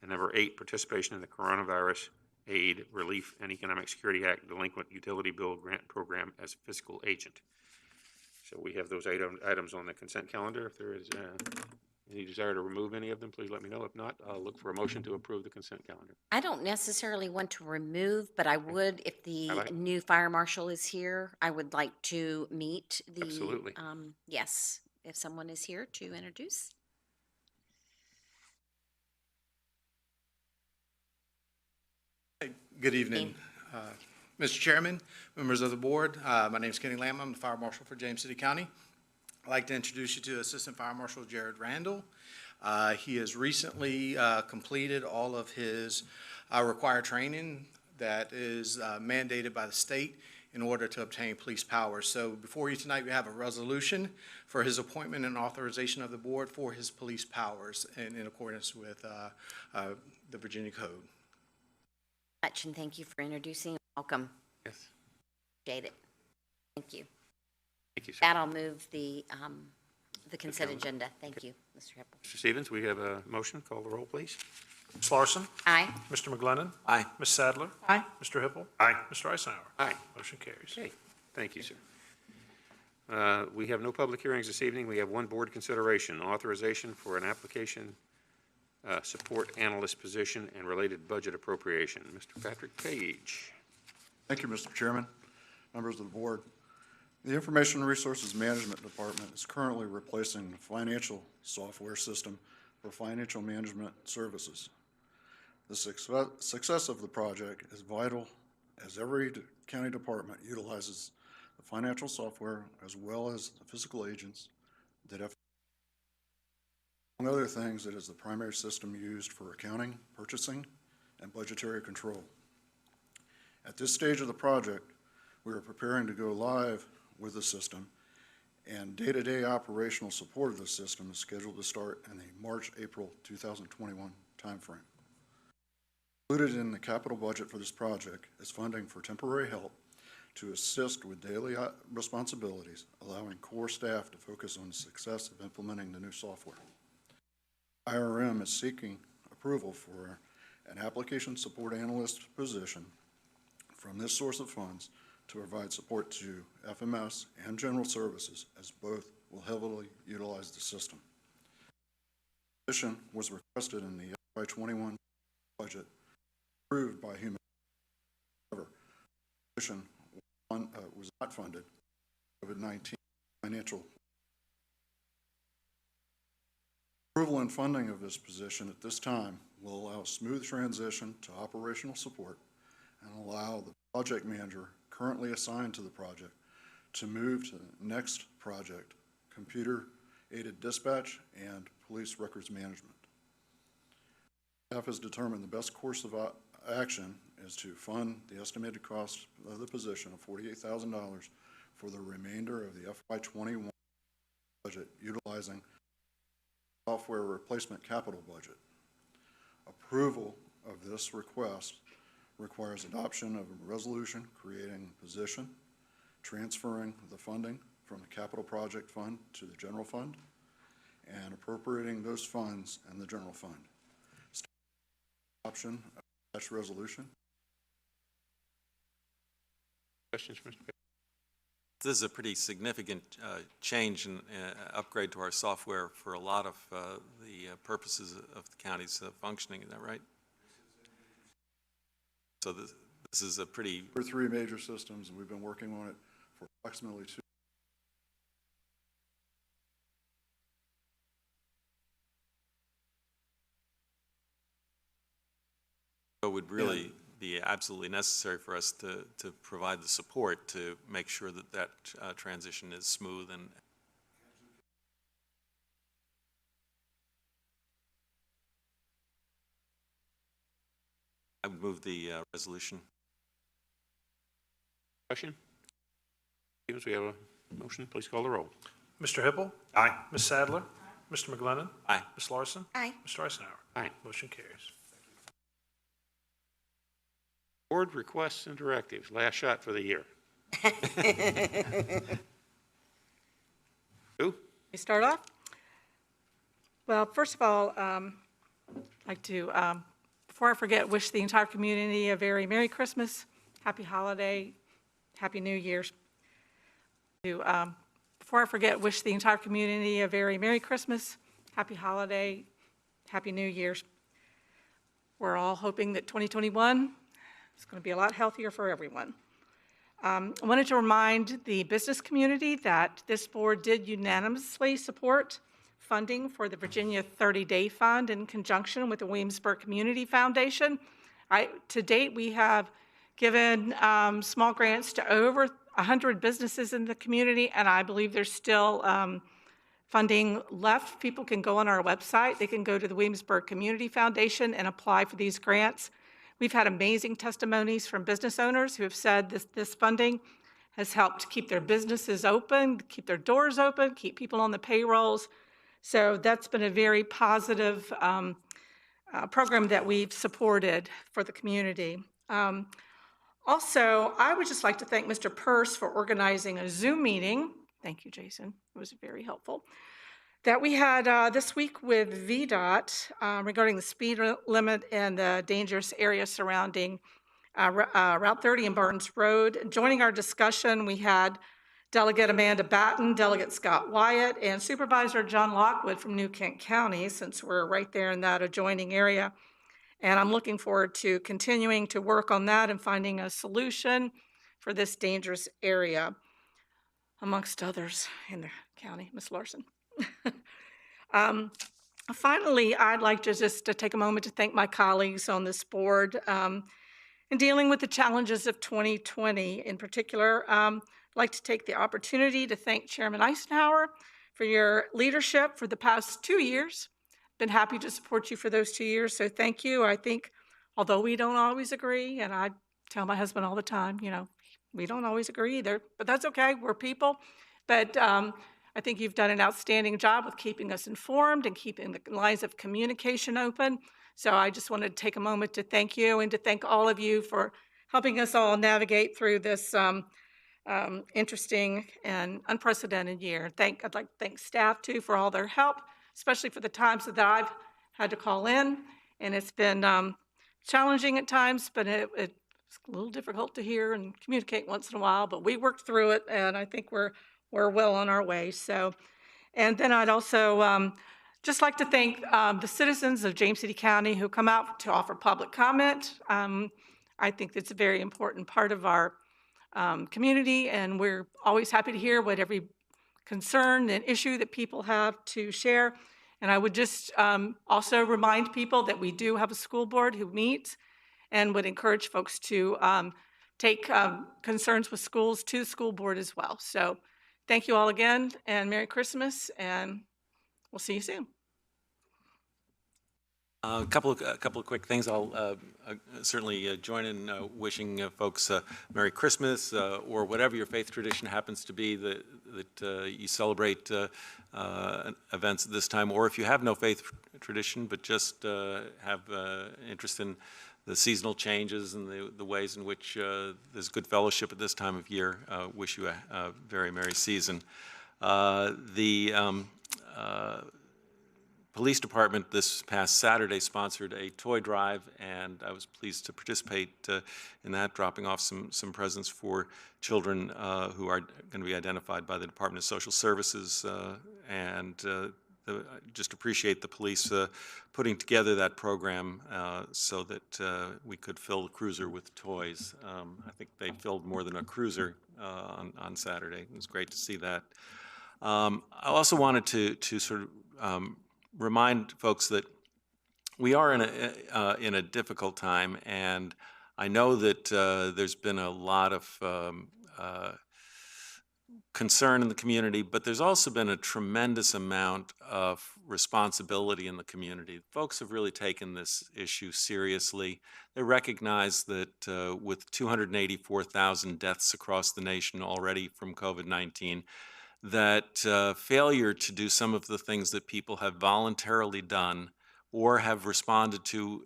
And number 8, participation in the Coronavirus Aid, Relief, and Economic Security Act Delinquent Utility Bill Grant Program as fiscal agent. So we have those items on the consent calendar. If there is any desire to remove any of them, please let me know. If not, I'll look for a motion to approve the consent calendar. I don't necessarily want to remove, but I would, if the new fire marshal is here, I would like to meet the. Absolutely. Yes, if someone is here to introduce. Good evening, Mr. Chairman, members of the board. My name is Kenny Lamb. I'm the Fire Marshal for James City County. I'd like to introduce you to Assistant Fire Marshal Jared Randall. He has recently completed all of his required training that is mandated by the state in order to obtain police powers. So before you tonight, we have a resolution for his appointment and authorization of the board for his police powers in accordance with the Virginia Code. And thank you for introducing. Welcome. Yes. Appreciate it. Thank you. Thank you, sir. That I'll move the consent agenda. Thank you, Mr. Hippel. Mr. Stevens, we have a motion. Call the roll, please. Ms. Larson? Aye. Mr. McGlennon? Aye. Ms. Sadler? Aye. Mr. Hippel? Aye. Mr. Eisenhower? Aye. Motion carries. Okay. Thank you, sir. We have no public hearings this evening. We have one board consideration, authorization for an application support analyst position and related budget appropriation. Mr. Patrick Page. Thank you, Mr. Chairman, members of the board. The Information Resources Management Department is currently replacing the financial software system for financial management services. The success of the project is vital as every county department utilizes the financial software as well as the physical agents that have. Among other things, it is the primary system used for accounting, purchasing, and budgetary control. At this stage of the project, we are preparing to go live with the system, and day-to-day operational support of the system is scheduled to start in the March-April 2021 timeframe. Included in the capital budget for this project is funding for temporary help to assist with daily responsibilities, allowing core staff to focus on the success of implementing the new software. IRM is seeking approval for an application support analyst position from this source of funds to provide support to FMS and general services, as both will heavily utilize the system. The position was requested in the FY21 budget approved by Human. However, the position was not funded. COVID-19 financial. Approval and funding of this position at this time will allow a smooth transition to operational support and allow the project manager currently assigned to the project to move to the next project, computer-aided dispatch and police records management. Staff has determined the best course of action is to fund the estimated cost of the position of $48,000 for the remainder of the FY21 budget utilizing software replacement capital budget. Approval of this request requires adoption of a resolution creating a position, transferring the funding from the capital project fund to the general fund, and appropriating those funds in the general fund. Adoption of such resolution. Questions, Mr. Bailey? This is a pretty significant change and upgrade to our software for a lot of the purposes of the county's functioning. Is that right? So this is a pretty... There are 3 major systems, and we've been working on it for approximately 2. It would really be absolutely necessary for us to provide the support to make sure that that transition is smooth. And I would move the resolution. Question? Stevens, we have a motion. Please call the roll. Mr. Hippel. Aye. Ms. Sadler. Mr. McGlennon. Aye. Ms. Larson. Aye. Mr. Eisenhower. Aye. Motion carries. Board requests and directives. Last shot for the year. Who? We start off? Well, first of all, I'd like to, before I forget, wish the entire community a very Merry Christmas, Happy Holiday, Happy New Year's. Before I forget, wish the entire community a very Merry Christmas, Happy Holiday, Happy New Year's. We're all hoping that 2021 is going to be a lot healthier for everyone. I wanted to remind the business community that this board did unanimously support funding for the Virginia 30-Day Fund in conjunction with the Williamsburg Community Foundation. To date, we have given small grants to over 100 businesses in the community, and I believe there's still funding left. People can go on our website. They can go to the Williamsburg Community Foundation and apply for these grants. We've had amazing testimonies from business owners who have said this funding has helped keep their businesses open, keep their doors open, keep people on the payrolls. So that's been a very positive program that we've supported for the community. Also, I would just like to thank Mr. Purse for organizing a Zoom meeting. Thank you, Jason. It was very helpful. That we had this week with VDOT regarding the speed limit and the dangerous area surrounding Route 30 and Barnes Road. Joining our discussion, we had Delegate Amanda Batten, Delegate Scott Wyatt, and Supervisor John Lockwood from New Kent County, since we're right there in that adjoining area. And I'm looking forward to continuing to work on that and finding a solution for this dangerous area, amongst others in the county. Ms. Larson. Finally, I'd like to just take a moment to thank my colleagues on this board in dealing with the challenges of 2020. In particular, I'd like to take the opportunity to thank Chairman Eisenhower for your leadership for the past 2 years. Been happy to support you for those 2 years, so thank you. I think, although we don't always agree, and I tell my husband all the time, you know, we don't always agree either, but that's okay, we're people. But I think you've done an outstanding job with keeping us informed and keeping the lines of communication open. So I just wanted to take a moment to thank you and to thank all of you for helping us all navigate through this interesting and unprecedented year. I'd like to thank staff too for all their help, especially for the times that I've had to call in. And it's been challenging at times, but it's a little difficult to hear and communicate once in a while, but we worked through it, and I think we're well on our way. So, and then I'd also just like to thank the citizens of James City County who come out to offer public comment. I think that's a very important part of our community, and we're always happy to hear what every concern and issue that people have to share. And I would just also remind people that we do have a school board who meets, and would encourage folks to take concerns with schools to the school board as well. So thank you all again, and Merry Christmas, and we'll see you soon. A couple of quick things. I'll certainly join in wishing folks Merry Christmas or whatever your faith tradition happens to be that you celebrate events at this time, or if you have no faith tradition but just have interest in the seasonal changes and the ways in which there's good fellowship at this time of year. Wish you a very merry season. The police department this past Saturday sponsored a toy drive, and I was pleased to participate in that, dropping off some presents for children who are going to be identified by the Department of Social Services, and just appreciate the police putting together that program so that we could fill the cruiser with toys. I think they filled more than a cruiser on Saturday. It was great to see that. I also wanted to sort of remind folks that we are in a difficult time, and I know that there's been a lot of concern in the community, but there's also been a tremendous amount of responsibility in the community. Folks have really taken this issue seriously. They recognize that with 284,000 deaths across the nation already from COVID-19, that failure to do some of the things that people have voluntarily done or have responded to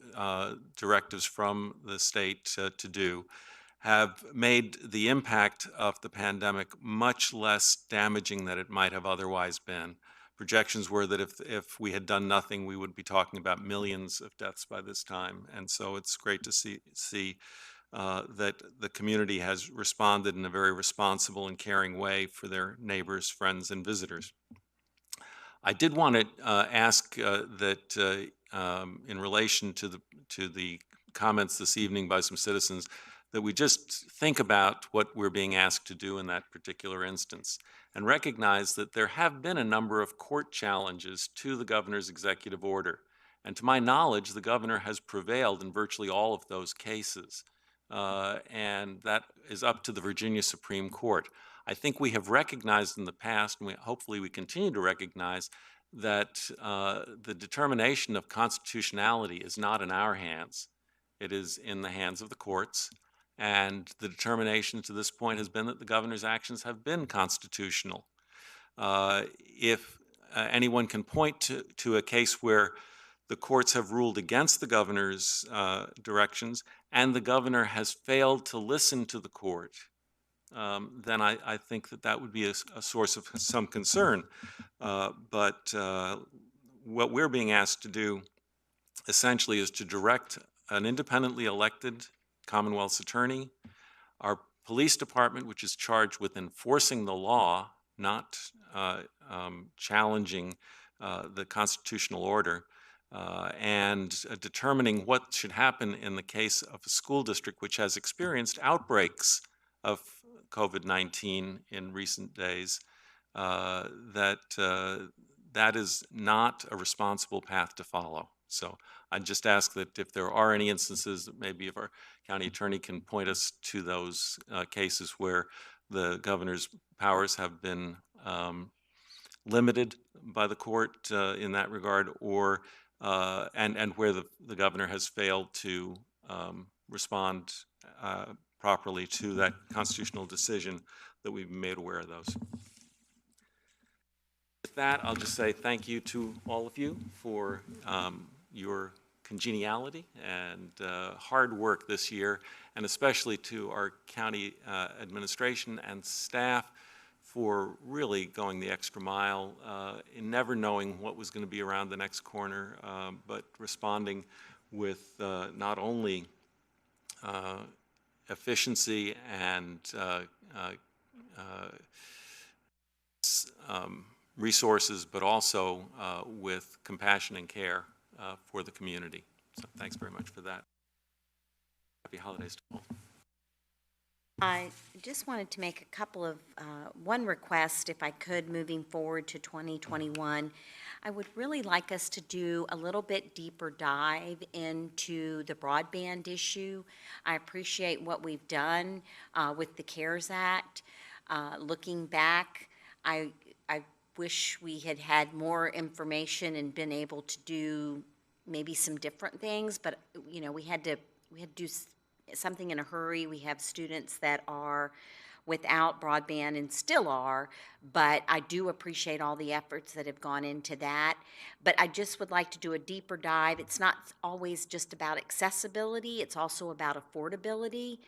directives from the state to do have made the impact of the pandemic much less damaging than it might have otherwise been. Projections were that if we had done nothing, we would be talking about millions of deaths by this time. And so it's great to see that the community has responded in a very responsible and caring way for their neighbors, friends, and visitors. I did want to ask that in relation to the comments this evening by some citizens, that we just think about what we're being asked to do in that particular instance and recognize that there have been a number of court challenges to the governor's executive order. And to my knowledge, the governor has prevailed in virtually all of those cases. And that is up to the Virginia Supreme Court. I think we have recognized in the past, and hopefully we continue to recognize, that the determination of constitutionality is not in our hands. It is in the hands of the courts. And the determination to this point has been that the governor's actions have been constitutional. If anyone can point to a case where the courts have ruled against the governor's directions and the governor has failed to listen to the court, then I think that would be a source of some concern. But what we're being asked to do essentially is to direct an independently elected Commonwealth's attorney, our police department, which is charged with enforcing the law, not challenging the constitutional order, and determining what should happen in the case of a school district which has experienced outbreaks of COVID-19 in recent days, that is not a responsible path to follow. So I just ask that if there are any instances that maybe if our county attorney can point us to those cases where the governor's powers have been limited by the court in that regard, or and where the governor has failed to respond properly to that constitutional decision, that we've been made aware of those. With that, I'll just say thank you to all of you for your congeniality and hard work this year, and especially to our county administration and staff for really going the extra mile in never knowing what was going to be around the next corner, but responding with not only efficiency and resources, but also with compassion and care for the community. So thanks very much for that. Happy holidays to all. I just wanted to make a couple of, one request, if I could, moving forward to 2021. I would really like us to do a little bit deeper dive into the broadband issue. I appreciate what we've done with the CARES Act. Looking back, I wish we had had more information and been able to do maybe some different things, but, you know, we had to do something in a hurry. We have students that are without broadband and still are, but I do appreciate all the efforts that have gone into that. But I just would like to do a deeper dive. It's not always just about accessibility, it's also about affordability.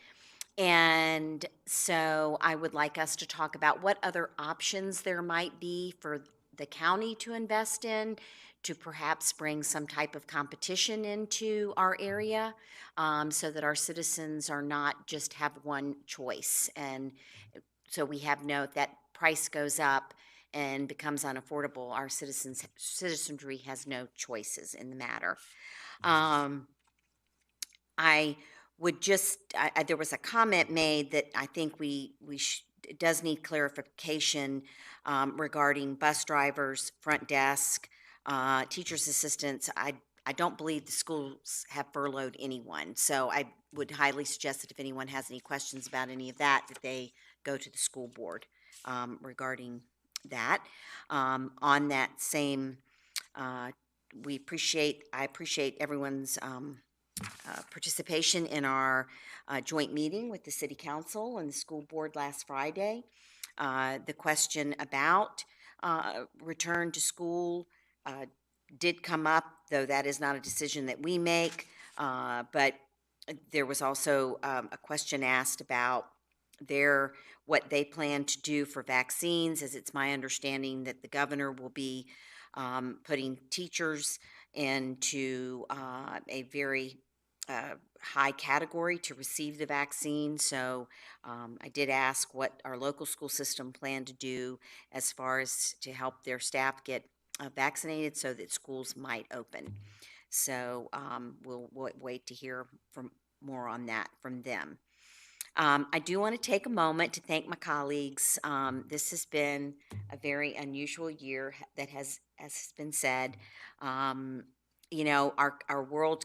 And so I would like us to talk about what other options there might be for the county to invest in, to perhaps bring some type of competition into our area, so that our citizens are not just have one choice. And so we have note that price goes up and becomes unaffordable. Our citizenry has no choices in the matter. I would just, there was a comment made that I think it does need clarification regarding bus drivers, front desk, teachers' assistants. I don't believe the schools have furloughed anyone. So I would highly suggest that if anyone has any questions about any of that, that they go to the school board regarding that. On that same, I appreciate everyone's participation in our joint meeting with the City Council and the school board last Friday. The question about return to school did come up, though that is not a decision that we make, but there was also a question asked about what they plan to do for vaccines, as it's my understanding that the governor will be putting teachers into a very high category to receive the vaccine. So I did ask what our local school system planned to do as far as to help their staff get vaccinated so that schools might open. So we'll wait to hear more on that from them. I do want to take a moment to thank my colleagues. This has been a very unusual year that has, as has been said. You know, our world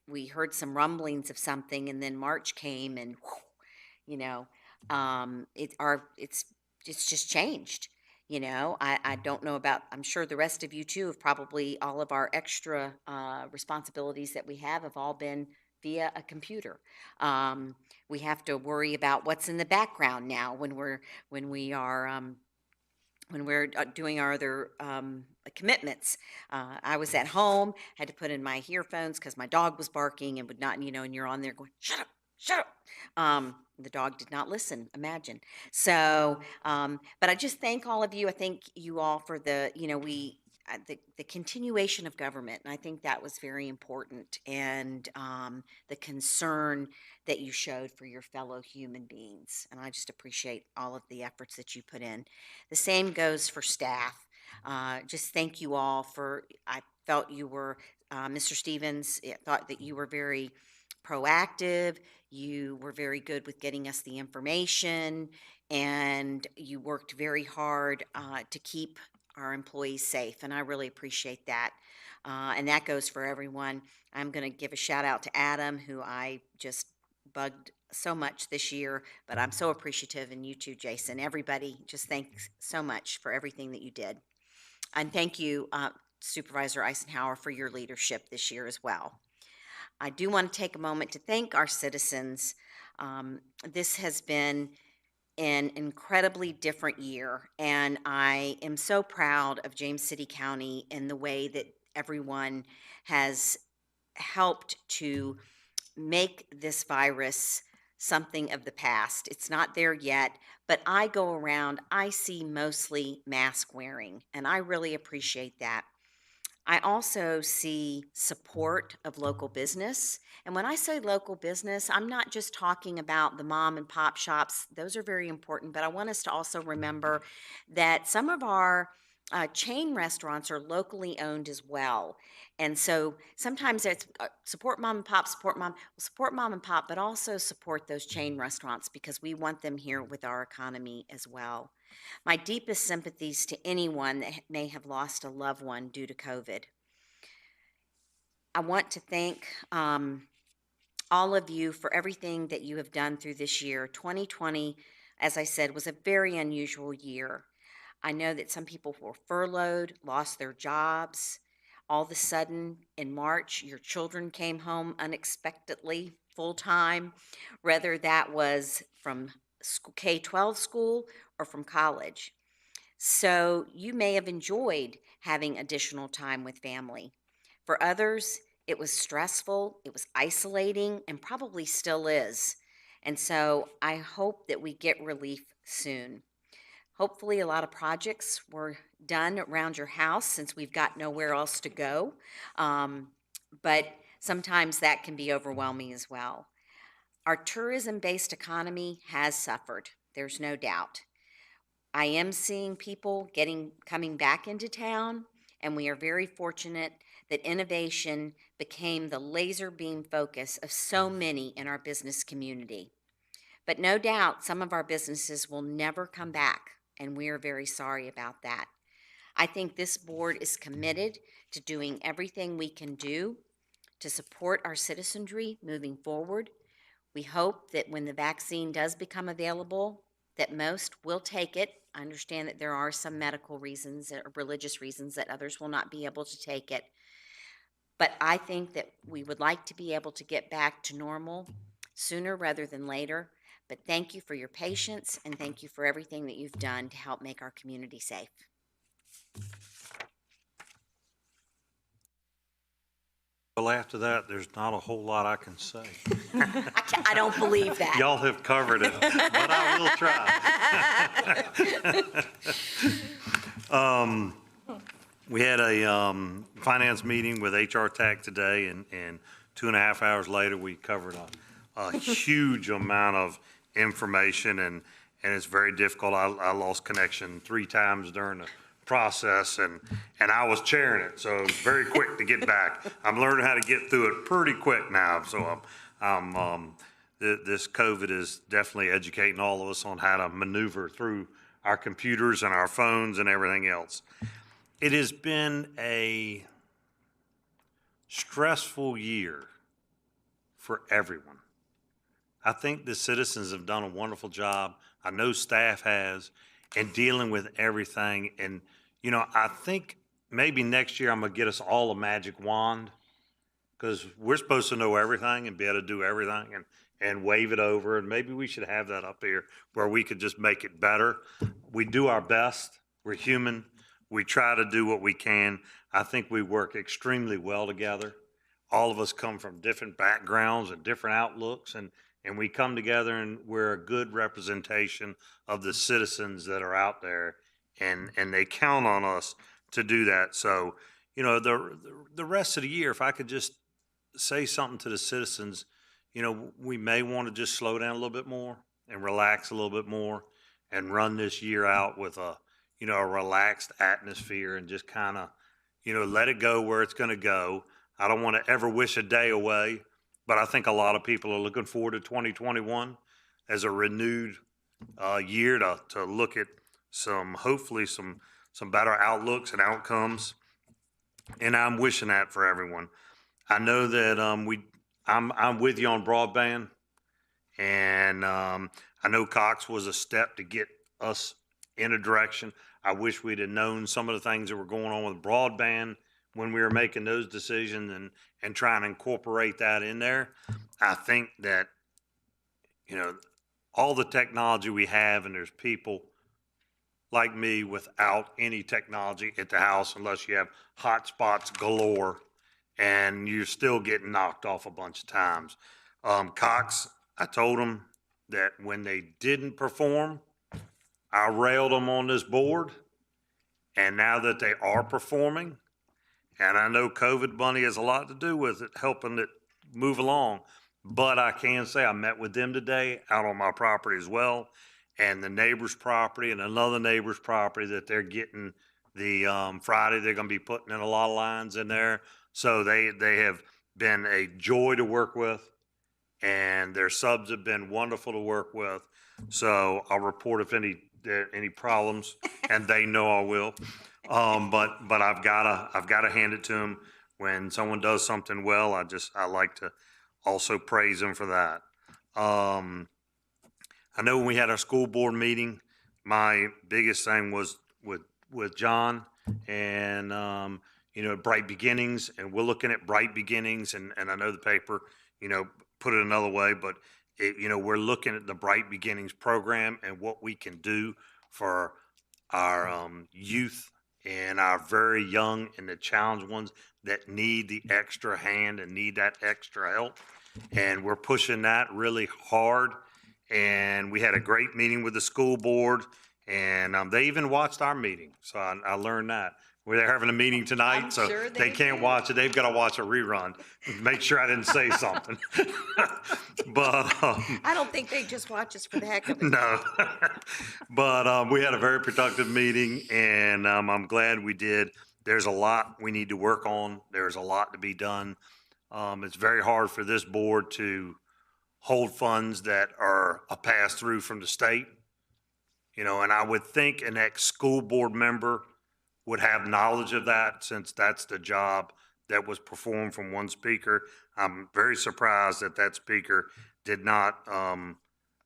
we heard some rumblings of something, and then March came, and you know, it's just changed. You know, I don't know about, I'm sure the rest of you too have probably, all of our extra responsibilities that we have all been via a computer. We have to worry about what's in the background now when we are doing our other commitments. I was at home, had to put in my earphones because my dog was barking and would not, you know, and you're on there going, shut up, shut up. The dog did not listen, imagine. So, but I just thank all of you. I thank you all for the, you know, the continuation of government. And I think that was very important. And the concern that you showed for your fellow human beings. And I just appreciate all of the efforts that you put in. The same goes for staff. Just thank you all I felt you were, Mr. Stevens, thought that you were very proactive. You were very good with getting us the information, and you worked very hard to keep our employees safe, and I really appreciate that. And that goes for everyone. I'm going to give a shout out to Adam, who I just bugged so much this year, but I'm so appreciative, and you too, Jason. Everybody, just thanks so much for everything that you did. And thank you, Supervisor Eisenhower, for your leadership this year as well. I do want to take a moment to thank our citizens. This has been an incredibly different year, and I am so proud of James City County and the way that everyone has helped to make this virus something of the past. It's not there yet, but I go around, I see mostly mask wearing, and I really appreciate that. I also see support of local business. And when I say local business, I'm not just talking about the mom and pop shops. Those are very important, but I want us to also remember that some of our chain restaurants are locally owned as well. And so sometimes it's support mom and pop, support mom and pop, but also support those chain restaurants because we want them here with our economy as well. My deepest sympathies to anyone that may have lost a loved one due to COVID. I want to thank all of you for everything that you have done through this year. 2020, as I said, was a very unusual year. I know that some people were furloughed, lost their jobs. all of a sudden in March, your children came home unexpectedly, full-time, whether that was from K-12 school or from college. So you may have enjoyed having additional time with family. For others, it was stressful, it was isolating, and probably still is. And so I hope that we get relief soon. Hopefully, a lot of projects were done around your house since we've got nowhere else to go. But sometimes that can be overwhelming as well. Our tourism-based economy has suffered, there's no doubt. I am seeing people coming back into town, and we are very fortunate that innovation became the laser beam focus of so many in our business community. But no doubt some of our businesses will never come back, and we are very sorry about that. I think this board is committed to doing everything we can do to support our citizenry moving forward. We hope that when the vaccine does become available, that most will take it. I understand that there are some medical reasons or religious reasons that others will not be able to take it. But I think that we would like to be able to get back to normal sooner rather than later. But thank you for your patience, and thank you for everything that you've done to help make our community safe. Well, after that, there's not a whole lot I can say. I don't believe that. Y'all have covered it, but I will try. We had a finance meeting with HR Tech today, and 2.5 hours later, we covered a huge amount of information, and it's very difficult. I lost connection 3 times during the process, and I was chairing it, so it was very quick to get back. I'm learning how to get through it pretty quick now, so this COVID is definitely educating all of us on how to maneuver through our computers and our phones and everything else. It has been a stressful year for everyone. I think the citizens have done a wonderful job. I know staff has, in dealing with everything. And, you know, I think maybe next year I'm going to get us all a magic wand, because we're supposed to know everything and be able to do everything and wave it over. And maybe we should have that up here where we could just make it better. We do our best. We're human. We try to do what we can. I think we work extremely well together. All of us come from different backgrounds and different outlooks, and we come together, and we're a good representation of the citizens that are out there, and they count on us to do that. So, you know, the rest of the year, if I could just say something to the citizens, you know, we may want to just slow down a little bit more and relax a little bit more and run this year out with a relaxed atmosphere, and just kind of, you know, let it go where it's going to go. I don't want to ever wish a day away, but I think a lot of people are looking forward to 2021 as a renewed year to look at hopefully some better outlooks and outcomes. And I'm wishing that for everyone. I know that I'm with you on broadband, and I know Cox was a step to get us in a direction. I wish we'd have known some of the things that were going on with broadband when we were making those decisions and trying to incorporate that in there. I think that, you know, all the technology we have, and there's people like me without any technology at the house unless you have hotspots galore, and you're still getting knocked off a bunch of times. Cox, I told them that when they didn't perform, I railed them on this board, and now that they are performing, and I know COVID money has a lot to do with it, helping it move along, but I can say I met with them today out on my property as well, and the neighbor's property and another neighbor's property that they're getting the Friday. They're going to be putting in a lot of lines in there. So they have been a joy to work with, and their subs have been wonderful to work with. So I'll report if any problems, and they know I will. But I've gotta hand it to them. When someone does something well, I like to also praise them for that. I know when we had our school board meeting, my biggest thing was with John, and Bright Beginnings, and we're looking at Bright Beginnings, and I know the paper, put it another way, but we're looking at the Bright Beginnings program and what we can do for our youth and our very young and the challenged ones that need the extra hand and need that extra help. And we're pushing that really hard. And we had a great meeting with the school board, and they even watched our meeting. So I learned that. We're having a meeting tonight, I'm so sure they they can't did. watch it. They've got to watch a rerun. Make sure I didn't say something. But I don't think they just watch us for the heck of it. no, but we had a very productive meeting, and I'm glad we did. There's a lot we need to work on. There's a lot to be done. It's very hard for this board to hold funds that are a pass through from the state. And I would think an ex-school board member would have knowledge of that, since that's the job that was performed from one speaker. I'm very surprised that that speaker did not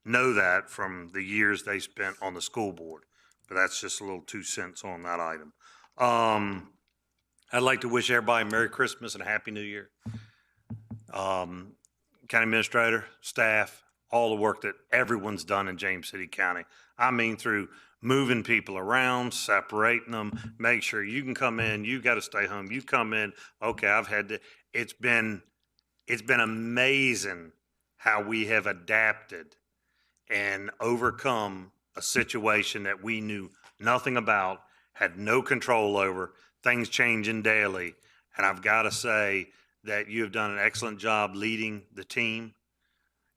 know that from the years they spent on the school board. But that's just a little 2 cents on that item. I'd like to wish everybody Merry Christmas and a Happy New Year. County Administrator, staff, all the work that everyone's done in James City County. I mean, through moving people around, separating them, make sure you can come in, you got to stay home, you come in, okay, I've had to, it's been amazing how we have adapted and overcome a situation that we knew nothing about, had no control over, things changing daily. And I've got to say that you have done an excellent job leading the team,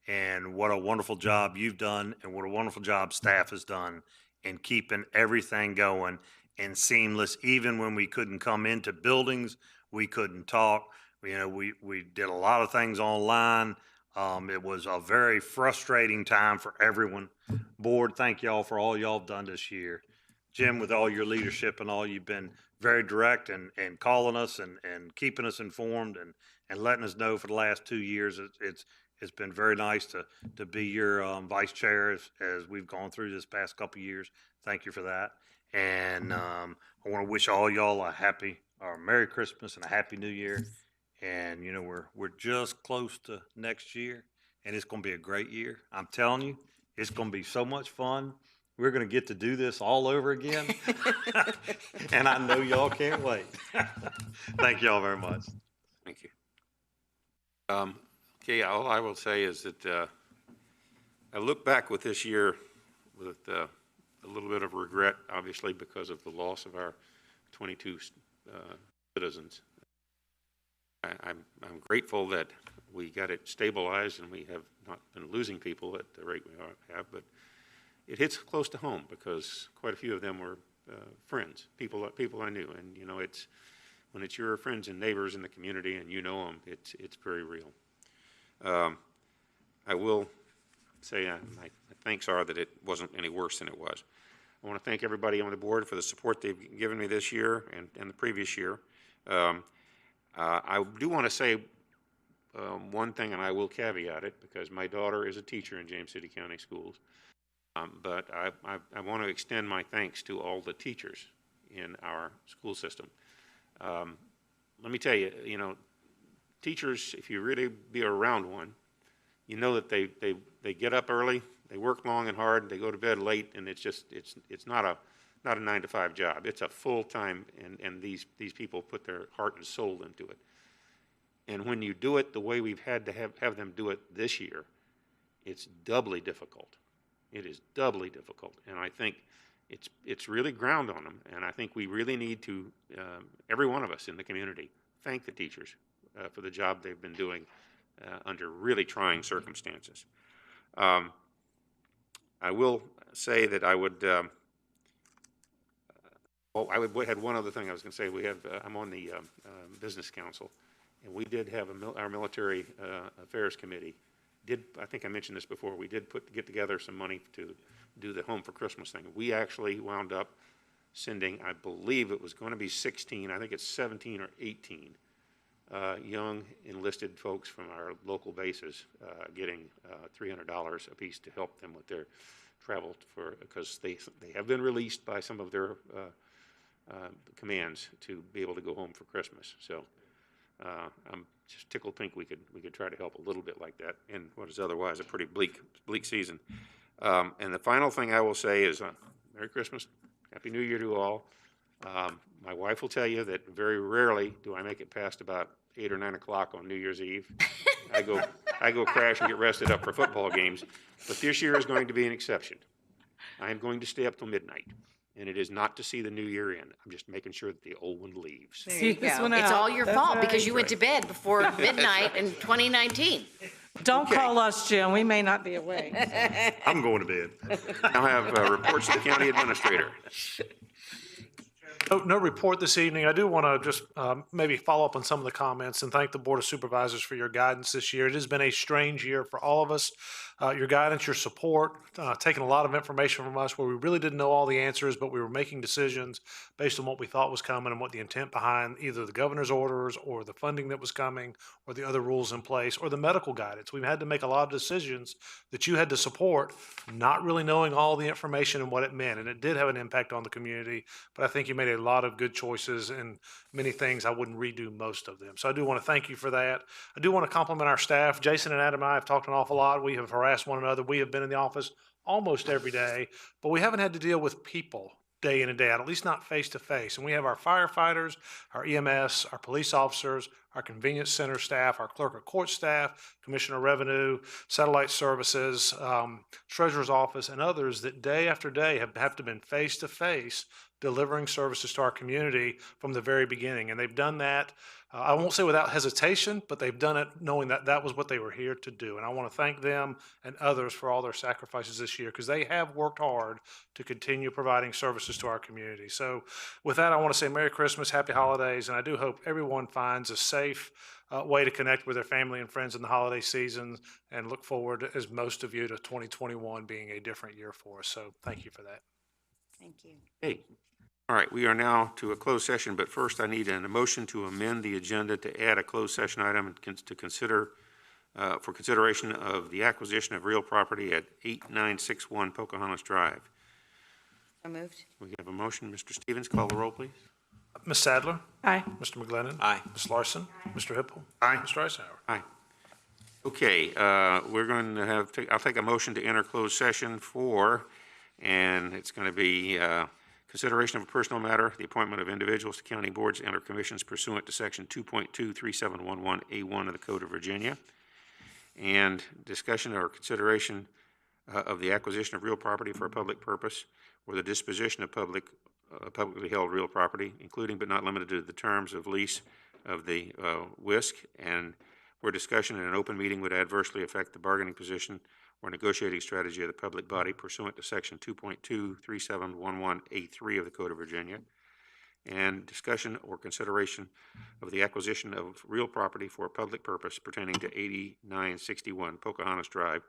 and what a wonderful job you've done, and what a wonderful job staff has done in keeping everything going and seamless. Even when we couldn't come into buildings, we couldn't talk. We did a lot of things online. It was a very frustrating time for everyone. Board, thank y'all for all y'all have done this year. Jim, with all your leadership and all, you've been very direct and calling us and keeping us informed and letting us know for the last 2 years. It's been very nice to be your vice chair as we've gone through this past couple of years. Thank you for that. And I want to wish all y'all a happy or Merry Christmas and a Happy New Year. And we're just close to next year, and it's going to be a great year. I'm telling you, it's going to be so much fun. We're going to get to do this all over again. And I know y'all can't wait. Thank y'all very much. Thank you. Okay, all I will say is that I look back with this year with a little bit of regret, obviously, because of the loss of our 22 citizens. I'm grateful that we got it stabilized and we have not been losing people at the rate we have, but it hits close to home because quite a few of them were friends, people I knew, and it's when it's your friends and neighbors in the community and you know them, it's very real. I will say my thanks are that it wasn't any worse than it was. I want to thank everybody on the board for the support they've given me this year and the previous year. I do want to say one thing, and I will caveat it because my daughter is a teacher in James City County Schools. But I want to extend my thanks to all the teachers in our school system. Let me tell you, teachers, if you really be around one, you know that they get up early, they work long and hard, they go to bed late, and it's not a 9-to-5 job. It's a full time, and these people put their heart and soul into it. And when you do it the way we've had to have them do it this year, it's doubly difficult. It is doubly difficult, and I think it's really ground on them. And I think we really need to, every one of us in the community, thank the teachers for the job they've been doing under really trying circumstances. I will say that I would. I had one other thing I was going to say. We have. I'm on the business council, and we did have our military affairs committee. I think I mentioned this before. We did get together some money to do the Home for Christmas thing. We actually wound up sending, I believe it was going to be 16. I think it's 17 or 18 young enlisted folks from our local bases getting $300 a piece to help them with their travel because they have been released by some of their commands to be able to go home for Christmas. So I'm just tickled pink we could try to help a little bit like that in what is otherwise a pretty bleak season. And the final thing I will say is Merry Christmas, Happy New Year to all. My wife will tell you that very rarely do I make it past about 8 or 9 o'clock on New Year's Eve. I go crash and get rested up for football games, but this year is going to be an exception. I am going to stay up till midnight, and it is not to see the new year in. I'm just making sure that the old one leaves. There you this go. one It's out. all your That's fault right. because you went to bed before midnight in 2019. Don't call us, Jim. We may not be awake. I'm going to bed. I'll have reports to the county administrator. No report this evening. I do want to just maybe follow up on some of the comments and thank the Board of Supervisors for your guidance this year. It has been a strange year for all of us. Your guidance, your support, taking a lot of information from us where we really didn't know all the answers, but we were making decisions based on what we thought was coming and what the intent behind either the governor's orders or the funding that was coming or the other rules in place or the medical guidance. We've had to make a lot of decisions that you had to support, not really knowing all the information and what it meant. And it did have an impact on the community, but I think you made a lot of good choices and many things. I wouldn't redo most of them. So I do want to thank you for that. I do want to compliment our staff. Jason and Adam and I have talked an awful lot. We have harassed one another. We have been in the office almost every day, but we haven't had to deal with people day in and day out, at least not face to face. And we have our firefighters, our EMS, our police officers, our convenience center staff, our clerk of court staff, Commissioner of Revenue, satellite services, treasurer's office, and others that day after day have to been face to face delivering services to our community from the very beginning. And they've done that, I won't say without hesitation, but they've done it knowing that that was what they were here to do. And I want to thank them and others for all their sacrifices this year because they have worked hard to continue providing services to our community. So with that, I want to say Merry Christmas, Happy Holidays, and I do hope everyone finds a safe way to connect with their family and friends in the holiday season and look forward, as most of you, to 2021 being a different year for us. So thank you for that. Thank you. Hey, all right, we are now to a closed session, but first I need a motion to amend the agenda to add a closed session item to consider, for consideration of the acquisition of real property at 8961 Pocahontas Drive. So moved. We have a motion. Mr. Stevens, call the roll, please. Ms. Sadler? Aye. Mr. McGlennon? Aye. Ms. Larson? Mr. Hippel? Aye. Mr. Eisenhower? Aye. Okay, we're going to I'll take a motion to enter closed session and it's going to be consideration of a personal matter, the appointment of individuals to county boards and or commissions pursuant to section 2.23711A1 of the Code of Virginia, and discussion or consideration of the acquisition of real property for a public purpose or the disposition of publicly held real property, including but not limited to the terms of lease of the WISC, and where discussion in an open meeting would adversely affect the bargaining position or negotiating strategy of the public body pursuant to section 2.23711A3 of the Code of Virginia, and discussion or consideration of the acquisition of real property for a public purpose pertaining to 8961 Pocahontas Drive,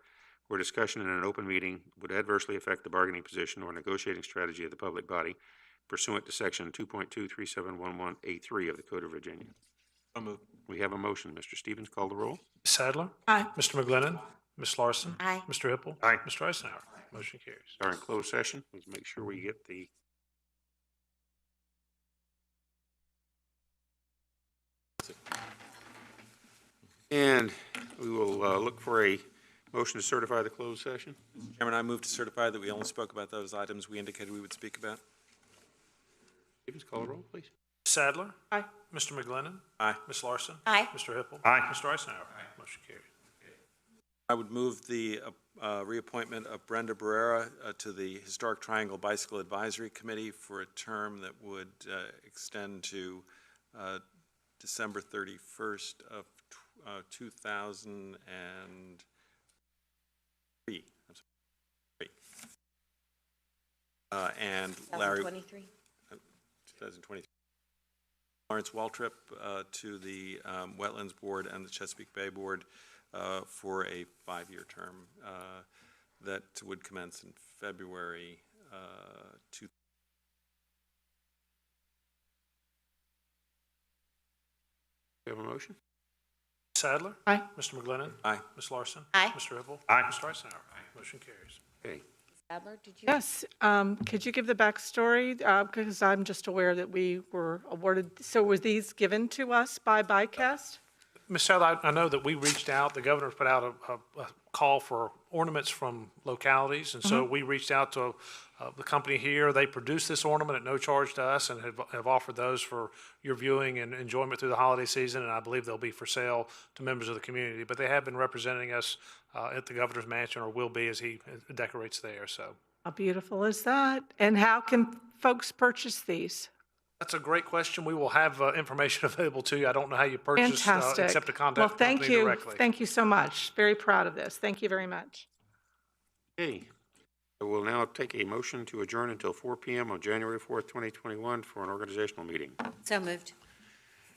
where discussion in an open meeting would adversely affect the bargaining position or negotiating strategy of the public body pursuant to section 2.23711A3 of the Code of Virginia. So moved. We have a motion. Mr. Stevens, call the roll. Ms. Sadler? Aye. Mr. McGlennon? Ms. Larson? Aye. Mr. Hippel? Aye. Mr. Eisenhower? Motion carries. Are in closed session. Let's make sure we get the and we will look for a motion to certify the closed session. Chairman, I move to certify that we only spoke about those items we indicated we would speak about. Stevens, call the roll, please. Sadler? Aye. Mr. McGlennon? Aye. Ms. Larson? Aye. Mr. Hippel? Aye. Mr. Eisenhower? Motion carries. I would move the reappointment of Brenda Barrera to the Historic Triangle Bicycle Advisory Committee for a term that would extend to December 31st of 2003. And Larry, 2023. 2023. Lawrence Waltrip to the Wetlands Board and the Chesapeake Bay Board for a 5-year term that would commence in February 2000. We have a motion. Sadler? Aye. Mr. McGlennon? Aye. Ms. Larson? Aye. Mr. Hippel? Aye. Mr. Eisenhower? Motion carries. Okay. Adler, did you? Yes, could you give the backstory? Because I'm just aware that we were awarded, so were these given to us by BICAST? Ms. Sadler, I know that we reached out, the governor put out a call for ornaments from localities, and so we reached out to the company here. They produced this ornament at no charge to us and have offered those for your viewing and enjoyment through the holiday season, and I believe they'll be for sale to members of the community. But they have been representing us at the governor's mansion, or will be as he decorates there, so. How beautiful is that? And how can folks purchase these? That's a great question. We will have information available to you. I don't know how you purchase, Fantastic. except to contact Well, the thank company you. directly. Thank you so much. Very proud of this. Thank you very much. Okay. So we'll now take a motion to adjourn until 4 p.m. on January 4th, 2021 for an organizational meeting. So moved.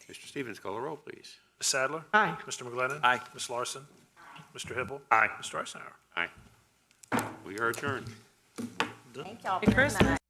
Mr. Stevens, call the roll, please. Ms. Sadler? Aye. Mr. McGlennon? Aye. Ms. Larson? Mr. Hippel? Aye. Mr. Eisenhower? Aye. We are adjourned. Thank y'all Merry very Christmas. much.